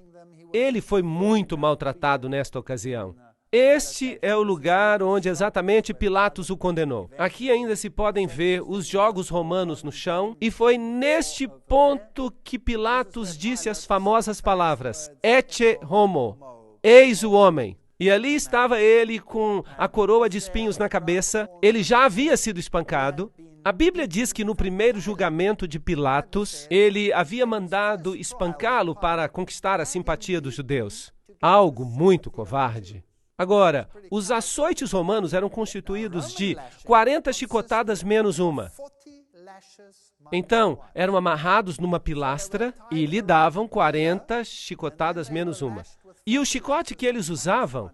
Ele foi muito maltratado nesta ocasião. Este é o lugar onde exatamente Pilatos o condenou. Aqui ainda se podem ver os jogos romanos no chão, e foi neste ponto que Pilatos disse as famosas palavras, Ecce homo, eis o homem. E ali estava ele com a coroa de espinhos na cabeça, ele já havia sido espancado. A Bíblia diz que no primeiro julgamento de Pilatos, ele havia mandado espancá-lo para conquistar a simpatia dos judeus. Algo muito covarde. Agora, os açoites romanos eram constituídos de 40 chicotadas menos uma. Então, eram amarrados numa pilastra e lhe davam 40 chicotadas menos uma. E o chicote que eles usavam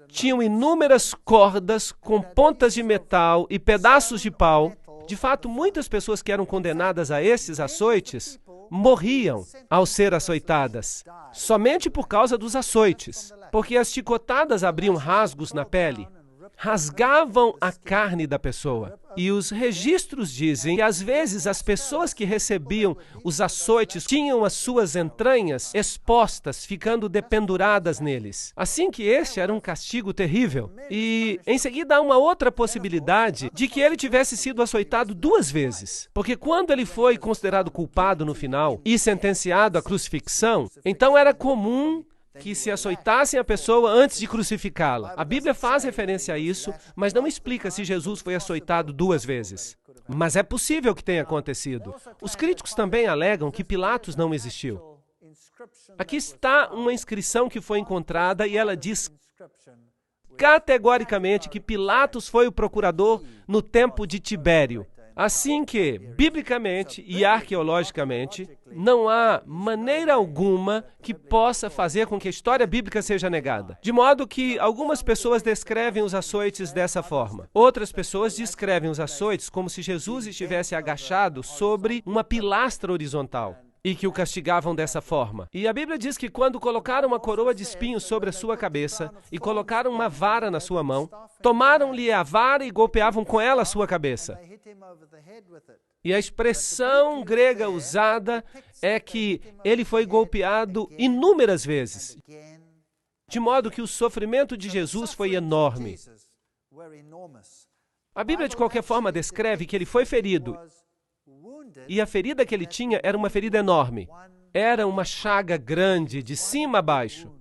tinham inúmeras cordas com pontas de metal e pedaços de pau. De fato, muitas pessoas que eram condenadas a esses açoites morriam ao ser açoitadas, somente por causa dos açoites, porque as chicotadas abriam rasgos na pele, rasgavam a carne da pessoa. E os registros dizem que, às vezes, as pessoas que recebiam os açoites tinham as suas entranhas expostas, ficando dependuradas neles. Assim que este era um castigo terrível. E, em seguida, há uma outra possibilidade de que ele tivesse sido açoitado 2 vezes. Porque quando ele foi considerado culpado no final e sentenciado à crucifixão, então era comum que se açoitassem a pessoa antes de crucificá-la. A Bíblia faz referência a isso, mas não explica se Jesus foi açoitado 2 vezes. Mas é possível que tenha acontecido. Os críticos também alegam que Pilatos não existiu. Aqui está uma inscrição que foi encontrada e ela diz categoricamente que Pilatos foi o procurador no tempo de Tibério. Assim que, biblicamente e arqueologicamente, não há maneira alguma que possa fazer com que a história bíblica seja negada. De modo que algumas pessoas descrevem os açoites dessa forma. Outras pessoas descrevem os açoites como se Jesus estivesse agachado sobre uma pilastra horizontal e que o castigavam dessa forma. E a Bíblia diz que quando colocaram uma coroa de espinhos sobre a sua cabeça e colocaram uma vara na sua mão, tomaram-lhe a vara e golpeavam com ela a sua cabeça. E a expressão grega usada é que ele foi golpeado inúmeras vezes, de modo que o sofrimento de Jesus foi enorme. A Bíblia, de qualquer forma, descreve que ele foi ferido, e a ferida que ele tinha era uma ferida enorme. Era uma chaga grande, de cima a baixo.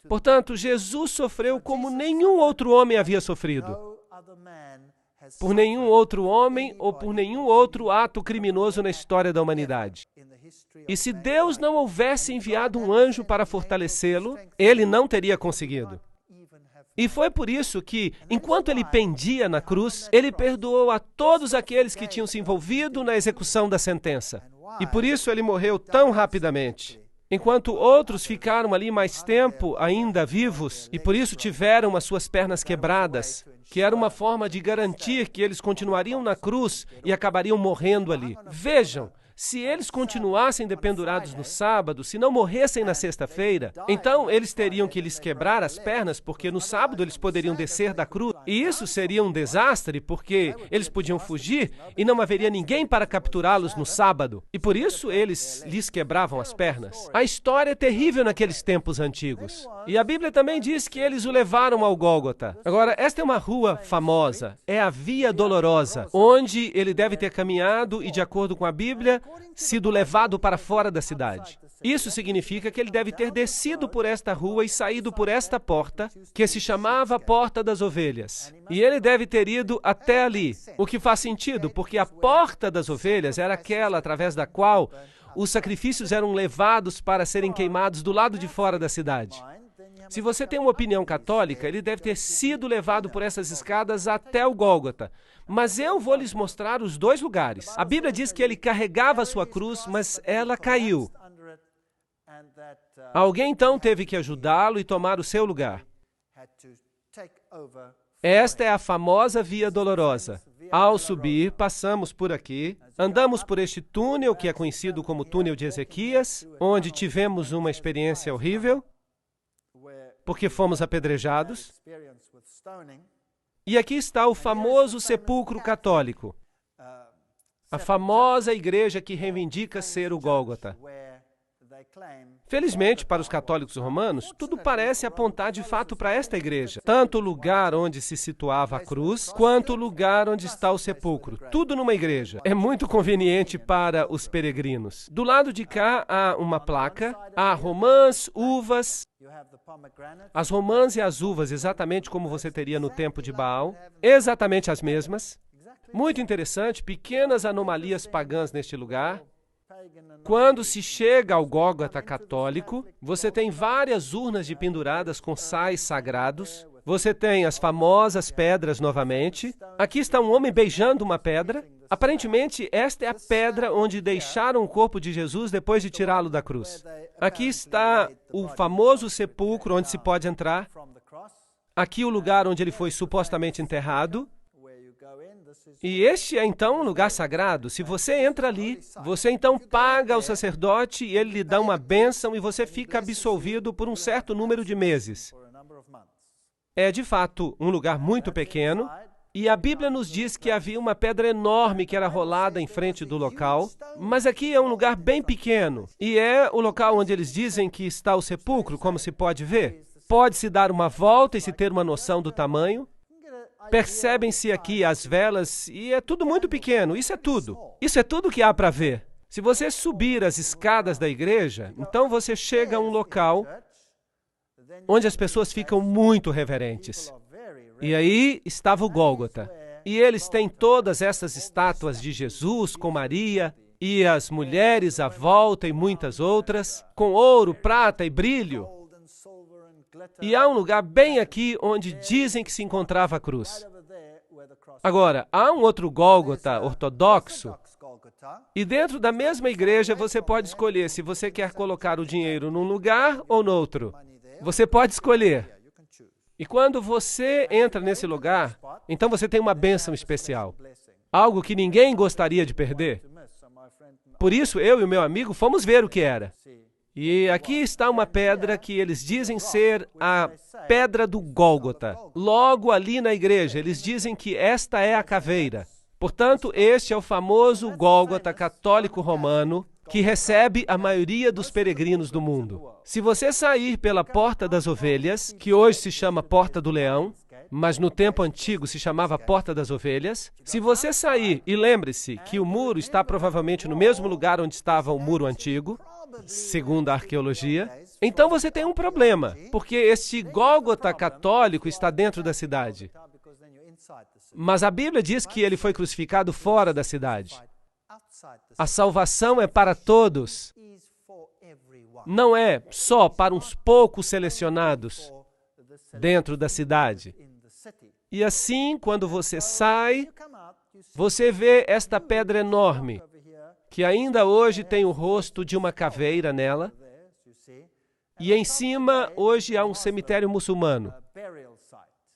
Portanto, Jesus sofreu como nenhum outro homem havia sofrido. Por nenhum outro homem ou por nenhum outro ato criminoso na história da humanidade. E se Deus não houvesse enviado um anjo para fortalecê-lo, ele não teria conseguido. E foi por isso que, enquanto ele pendia na cruz, ele perdoou a todos aqueles que tinham se envolvido na execução da sentença. E por isso ele morreu tão rapidamente. Enquanto outros ficaram ali mais tempo ainda vivos, e por isso tiveram as suas pernas quebradas, que era uma forma de garantir que eles continuariam na cruz e acabariam morrendo ali. Vejam, se eles continuassem dependurados no sábado, se não morressem na sexta-feira, então eles teriam que lhes quebrar as pernas, porque no sábado eles poderiam descer da cruz. E isso seria um desastre, porque eles podiam fugir e não haveria ninguém para capturá-los no sábado. E por isso eles lhes quebravam as pernas. A história é terrível naqueles tempos antigos. E a Bíblia também diz que eles o levaram ao Gólgota. Agora, esta é uma rua famosa, é a Via Dolorosa, onde ele deve ter caminhado e, de acordo com a Bíblia, sido levado para fora da cidade. Isso significa que ele deve ter descido por esta rua e saído por esta porta, que se chamava Porta das Ovelhas. E ele deve ter ido até ali, o que faz sentido, porque a Porta das Ovelhas era aquela através da qual os sacrifícios eram levados para serem queimados do lado de fora da cidade. Se você tem uma opinião católica, ele deve ter sido levado por essas escadas até o Gólgota. Mas eu vou lhes mostrar os 2 lugares. A Bíblia diz que ele carregava a sua cruz, mas ela caiu. Alguém então teve que ajudá-lo e tomar o seu lugar. Esta é a famosa Via Dolorosa. Ao subir, passamos por aqui, andamos por este túnel que é conhecido como Túnel de Ezequias, onde tivemos uma experiência horrível, porque fomos apedrejados. E aqui está o famoso sepulcro católico, a famosa igreja que reivindica ser o Gólgota. Felizmente, para os católicos romanos, tudo parece apontar de fato para esta igreja. Tanto o lugar onde se situava a cruz, quanto o lugar onde está o sepulcro. Tudo numa igreja. É muito conveniente para os peregrinos. Do lado de cá há uma placa, há romãs, uvas. As romãs e as uvas, exatamente como você teria no tempo de Baal. Exatamente as mesmas. Muito interessante, pequenas anomalias pagãs neste lugar. Quando se chega ao Gólgota católico, você tem várias urnas de penduradas com sais sagrados. Você tem as famosas pedras novamente. Aqui está um homem beijando uma pedra. Aparentemente, esta é a pedra onde deixaram o corpo de Jesus depois de tirá-lo da cruz. Aqui está o famoso sepulcro onde se pode entrar. Aqui o lugar onde ele foi supostamente enterrado. E este é então um lugar sagrado. Se você entra ali, você então paga ao sacerdote e ele lhe dá uma bênção e você fica absolvido por um certo número de meses. É de fato um lugar muito pequeno e a Bíblia nos diz que havia uma pedra enorme que era rolada em frente do local, mas aqui é um lugar bem pequeno e é o local onde eles dizem que está o sepulcro, como se pode ver. Pode-se dar uma volta e se ter uma noção do tamanho. Percebem-se aqui as velas e é tudo muito pequeno, isso é tudo. Isso é tudo que há para ver. Se você subir as escadas da igreja, então você chega a um local onde as pessoas ficam muito reverentes. E aí estava o Gólgota. E eles têm todas essas estátuas de Jesus com Maria e as mulheres à volta e muitas outras, com ouro, prata e brilho. E há um lugar bem aqui onde dizem que se encontrava a cruz. Agora, há um outro Gólgota ortodoxo, e dentro da mesma igreja você pode escolher se você quer colocar o dinheiro num lugar ou no outro. Você pode escolher. E quando você entra nesse lugar, então você tem uma bênção especial. Algo que ninguém gostaria de perder. Por isso, eu e o meu amigo fomos ver o que era. E aqui está uma pedra que eles dizem ser a pedra do Gólgota. Logo ali na igreja, eles dizem que esta é a caveira. Portanto, este é o famoso Gólgota católico romano que recebe a maioria dos peregrinos do mundo. Se você sair pela Porta das Ovelhas, que hoje se chama Porta do Leão, mas no tempo antigo se chamava Porta das Ovelhas, se você sair, e lembre-se que o muro está provavelmente no mesmo lugar onde estava o muro antigo, segundo a arqueologia, então você tem um problema, porque este Gólgota católico está dentro da cidade. Mas a Bíblia diz que ele foi crucificado fora da cidade. A salvação é para todos. Não é só para uns poucos selecionados dentro da cidade. E assim, quando você sai, você vê esta pedra enorme, que ainda hoje tem o rosto de uma caveira nela, e em cima hoje há um cemitério muçulmano,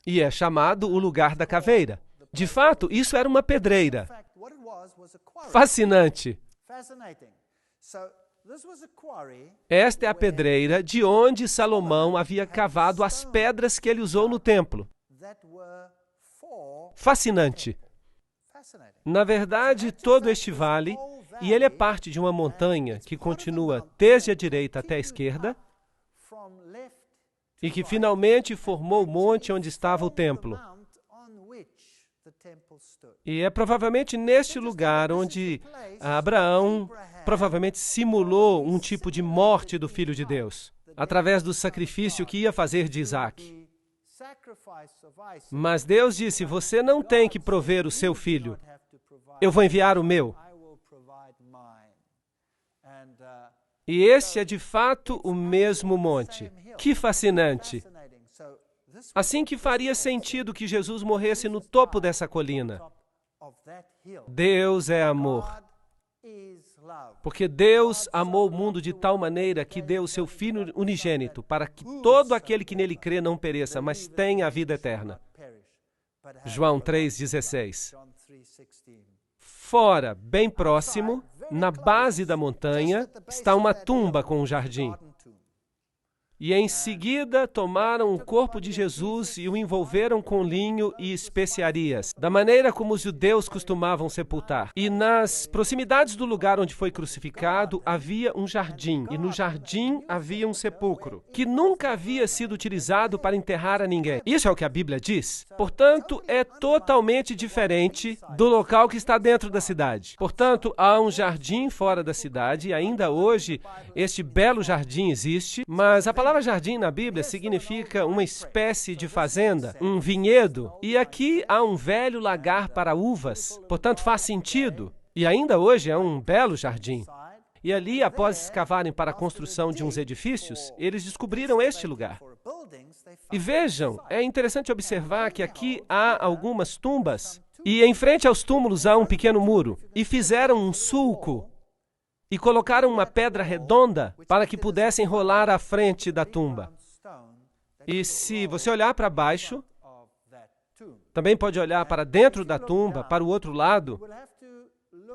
e é chamado o lugar da caveira. De fato, isso era uma pedreira. Fascinante. Esta é a pedreira de onde Salomão havia cavado as pedras que ele usou no templo. Fascinante. Na verdade, todo este vale, e ele é parte de uma montanha que continua desde a direita até a esquerda, e que finalmente formou o monte onde estava o templo. E é provavelmente neste lugar onde Abraão provavelmente simulou um tipo de morte do Filho de Deus, através do sacrifício que ia fazer de Isaac. Mas Deus disse, você não tem que prover o seu filho, eu vou enviar o meu. E este é de fato o mesmo monte. Que fascinante! Assim que faria sentido que Jesus morresse no topo dessa colina. Deus é amor. Porque Deus amou o mundo de tal maneira que deu o seu Filho unigênito para que todo aquele que nele crê não pereça, mas tenha a vida eterna. João 3,16. Fora, bem próximo, na base da montanha, está uma tumba com um jardim. E em seguida tomaram o corpo de Jesus e o envolveram com linho e especiarias, da maneira como os judeus costumavam sepultar. E nas proximidades do lugar onde foi crucificado havia um jardim, e no jardim havia um sepulcro, que nunca havia sido utilizado para enterrar a ninguém. Isso é o que a Bíblia diz. Portanto, é totalmente diferente do local que está dentro da cidade. Portanto, há um jardim fora da cidade, e ainda hoje este belo jardim existe, mas a palavra jardim na Bíblia significa uma espécie de fazenda, um vinhedo, e aqui há um velho lagar para uvas, portanto faz sentido, e ainda hoje é um belo jardim. E ali, após escavarem para a construção de uns edifícios, eles descobriram este lugar. E vejam, é interessante observar que aqui há algumas tumbas, e em frente aos túmulos há um pequeno muro, e fizeram um sulco, e colocaram uma pedra redonda para que pudessem rolar à frente da tumba. E se você olhar para baixo, também pode olhar para dentro da tumba, para o outro lado,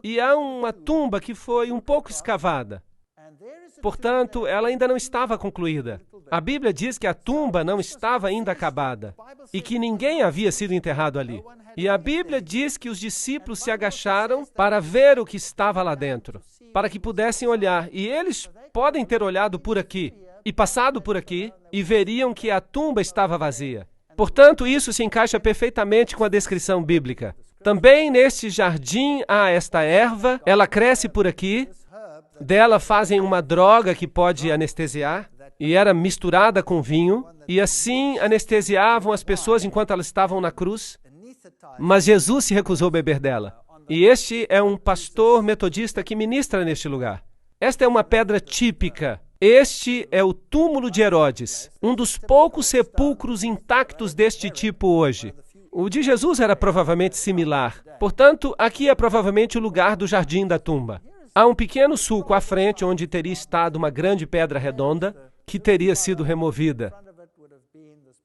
e há uma tumba que foi um pouco escavada. Portanto, ela ainda não estava concluída. A Bíblia diz que a tumba não estava ainda acabada e que ninguém havia sido enterrado ali. E a Bíblia diz que os discípulos se agacharam para ver o que estava lá dentro, para que pudessem olhar. E eles podem ter olhado por aqui e passado por aqui e veriam que a tumba estava vazia. Portanto, isso se encaixa perfeitamente com a descrição bíblica. Também neste jardim há esta erva, ela cresce por aqui, dela fazem uma droga que pode anestesiar, e era misturada com vinho, e assim anestesiavam as pessoas enquanto elas estavam na cruz, mas Jesus se recusou a beber dela. E este é um pastor metodista que ministra neste lugar. Esta é uma pedra típica. Este é o túmulo de Herodes, um dos poucos sepulcros intactos deste tipo hoje. O de Jesus era provavelmente similar. Portanto, aqui é provavelmente o lugar do jardim da tumba. Há um pequeno sulco à frente onde teria estado uma grande pedra redonda que teria sido removida.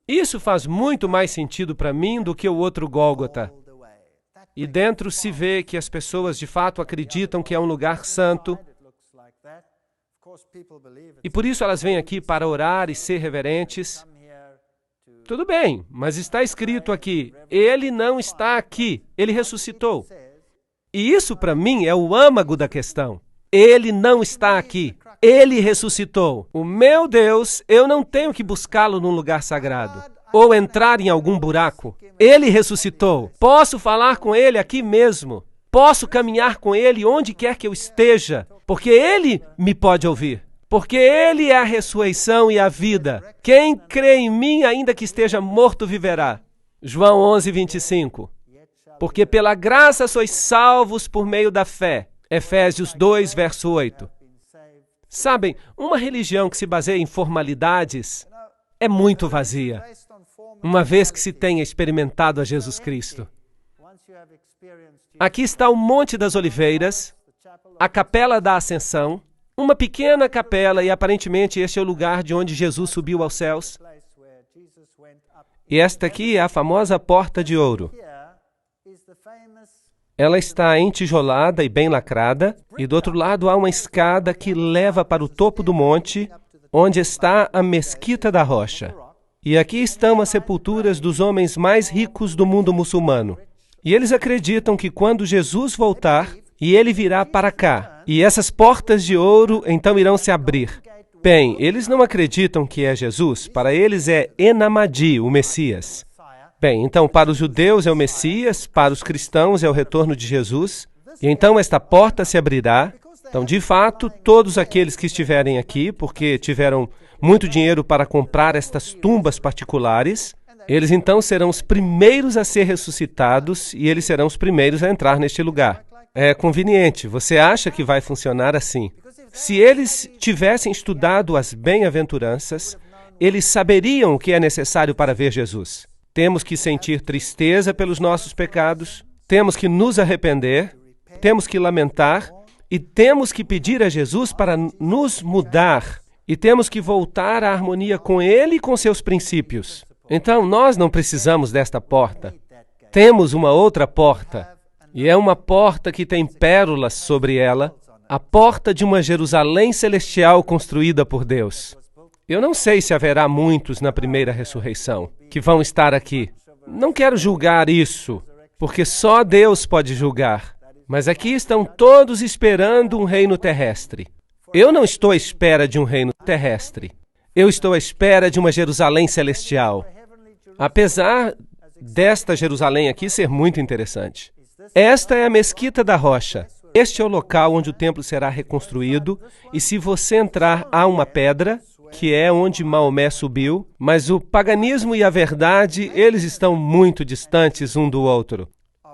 Isso faz muito mais sentido para mim do que o outro Gólgota. E dentro se vê que as pessoas de fato acreditam que é um lugar santo. E por isso elas vêm aqui para orar e ser reverentes. Tudo bem, mas está escrito aqui, ele não está aqui, ele ressuscitou. E isso para mim é o âmago da questão. Ele não está aqui, ele ressuscitou. O meu Deus, eu não tenho que buscá-lo num lugar sagrado ou entrar em algum buraco. Ele ressuscitou. Posso falar com ele aqui mesmo. Posso caminhar com ele onde quer que eu esteja, porque ele me pode ouvir. Porque ele é a ressurreição e a vida. Quem crê em mim, ainda que esteja morto, viverá. João 11:25. Porque pela graça sois salvos por meio da fé. Efésios 2, verso 8. Sabem, uma religião que se baseia em formalidades é muito vazia, uma vez que se tenha experimentado a Jesus Cristo. Aqui está o Monte das Oliveiras, a Capela da Ascensão, uma pequena capela, e aparentemente este é o lugar de onde Jesus subiu aos céus. E esta aqui é a famosa Porta de Ouro. Ela está entijolada e bem lacrada, e do outro lado há uma escada que leva para o topo do monte, onde está a Mesquita da Rocha. E aqui estão as sepulturas dos homens mais ricos do mundo muçulmano. E eles acreditam que quando Jesus voltar, e ele virá para cá, e essas portas de ouro então irão se abrir. Bem, eles não acreditam que é Jesus, para eles é Enamadi, o Messias. Bem, então para os judeus é o Messias, para os cristãos é o retorno de Jesus, e então esta porta se abrirá. Então, de fato, todos aqueles que estiverem aqui, porque tiveram muito dinheiro para comprar estas tumbas particulares, eles então serão os primeiros a ser ressuscitados e eles serão os primeiros a entrar neste lugar. É conveniente, você acha que vai funcionar assim? Se eles tivessem estudado as bem-aventuranças, eles saberiam o que é necessário para ver Jesus. Temos que sentir tristeza pelos nossos pecados, temos que nos arrepender, temos que lamentar e temos que pedir a Jesus para nos mudar e temos que voltar à harmonia com Ele e com seus princípios. Então, nós não precisamos desta porta. Temos uma outra porta, e é uma porta que tem pérolas sobre ela, a porta de uma Jerusalém celestial construída por Deus. Eu não sei se haverá muitos na primeira ressurreição que vão estar aqui. Não quero julgar isso, porque só Deus pode julgar. Mas aqui estão todos esperando um reino terrestre. Eu não estou à espera de um reino terrestre. Eu estou à espera de uma Jerusalém celestial. Apesar desta Jerusalém aqui ser muito interessante. Esta é a Mesquita da Rocha. Este é o local onde o templo será reconstruído, e se você entrar, há uma pedra, que é onde Maomé subiu, mas o paganismo e a verdade, eles estão muito distantes um do outro.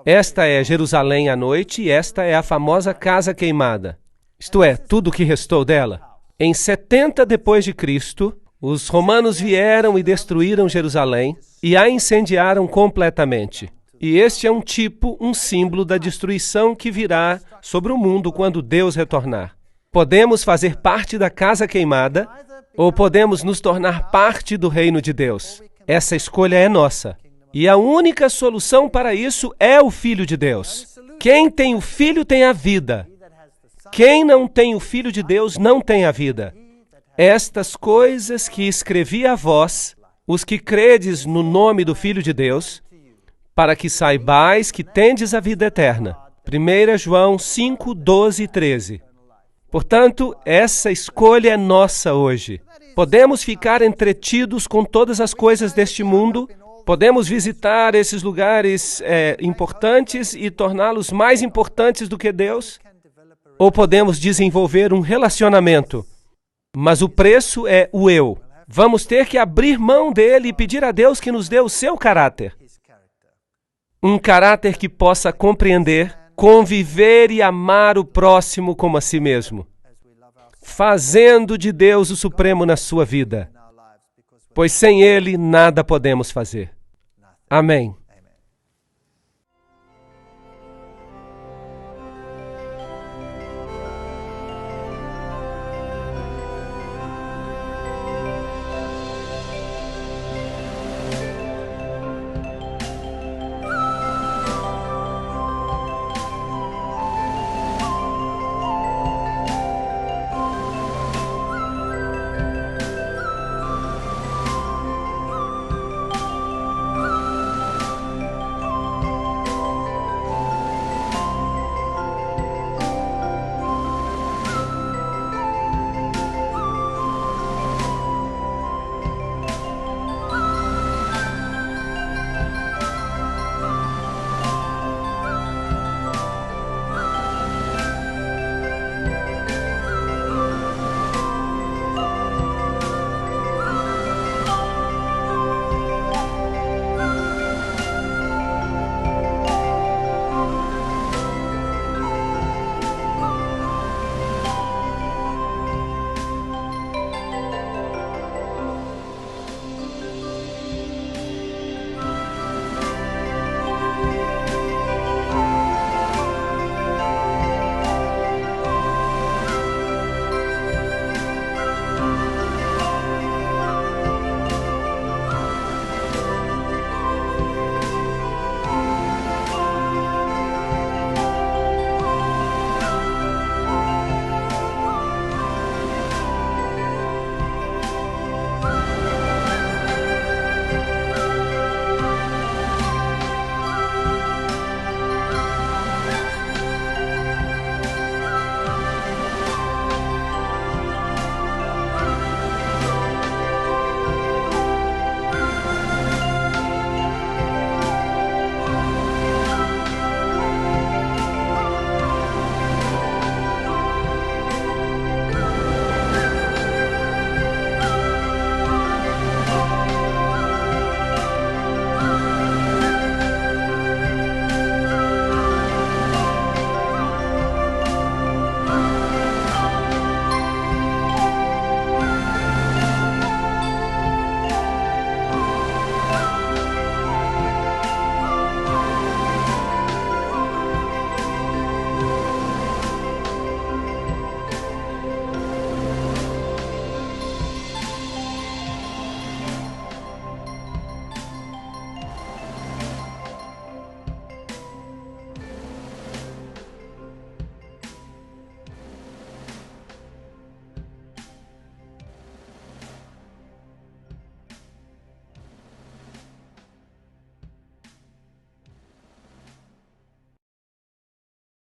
Esta é Jerusalém à noite, e esta é a famosa Casa Queimada. Isto é, tudo o que restou dela. Em 70 depois de Cristo, os romanos vieram e destruíram Jerusalém e a incendiaram completamente. E este é um símbolo da destruição que virá sobre o mundo quando Deus retornar. Podemos fazer parte da casa queimada ou podemos nos tornar parte do reino de Deus. Essa escolha é nossa. E a única solução para isso é o Filho de Deus. Quem tem o Filho tem a vida. Quem não tem o Filho de Deus não tem a vida. Estas coisas que escrevi a vós, os que credes no nome do Filho de Deus, para que saibais que tendes a vida eterna. 1 João 5, 12 e 13. Portanto, essa escolha é nossa hoje. Podemos ficar entretidos com todas as coisas deste mundo, podemos visitar esses lugares importantes e torná-los mais importantes do que Deus, ou podemos desenvolver um relacionamento. Mas o preço é o eu. Vamos ter que abrir mão dele e pedir a Deus que nos dê o seu caráter. Um caráter que possa compreender, conviver e amar o próximo como a si mesmo, fazendo de Deus o supremo na sua vida, pois sem ele nada podemos fazer. Amém.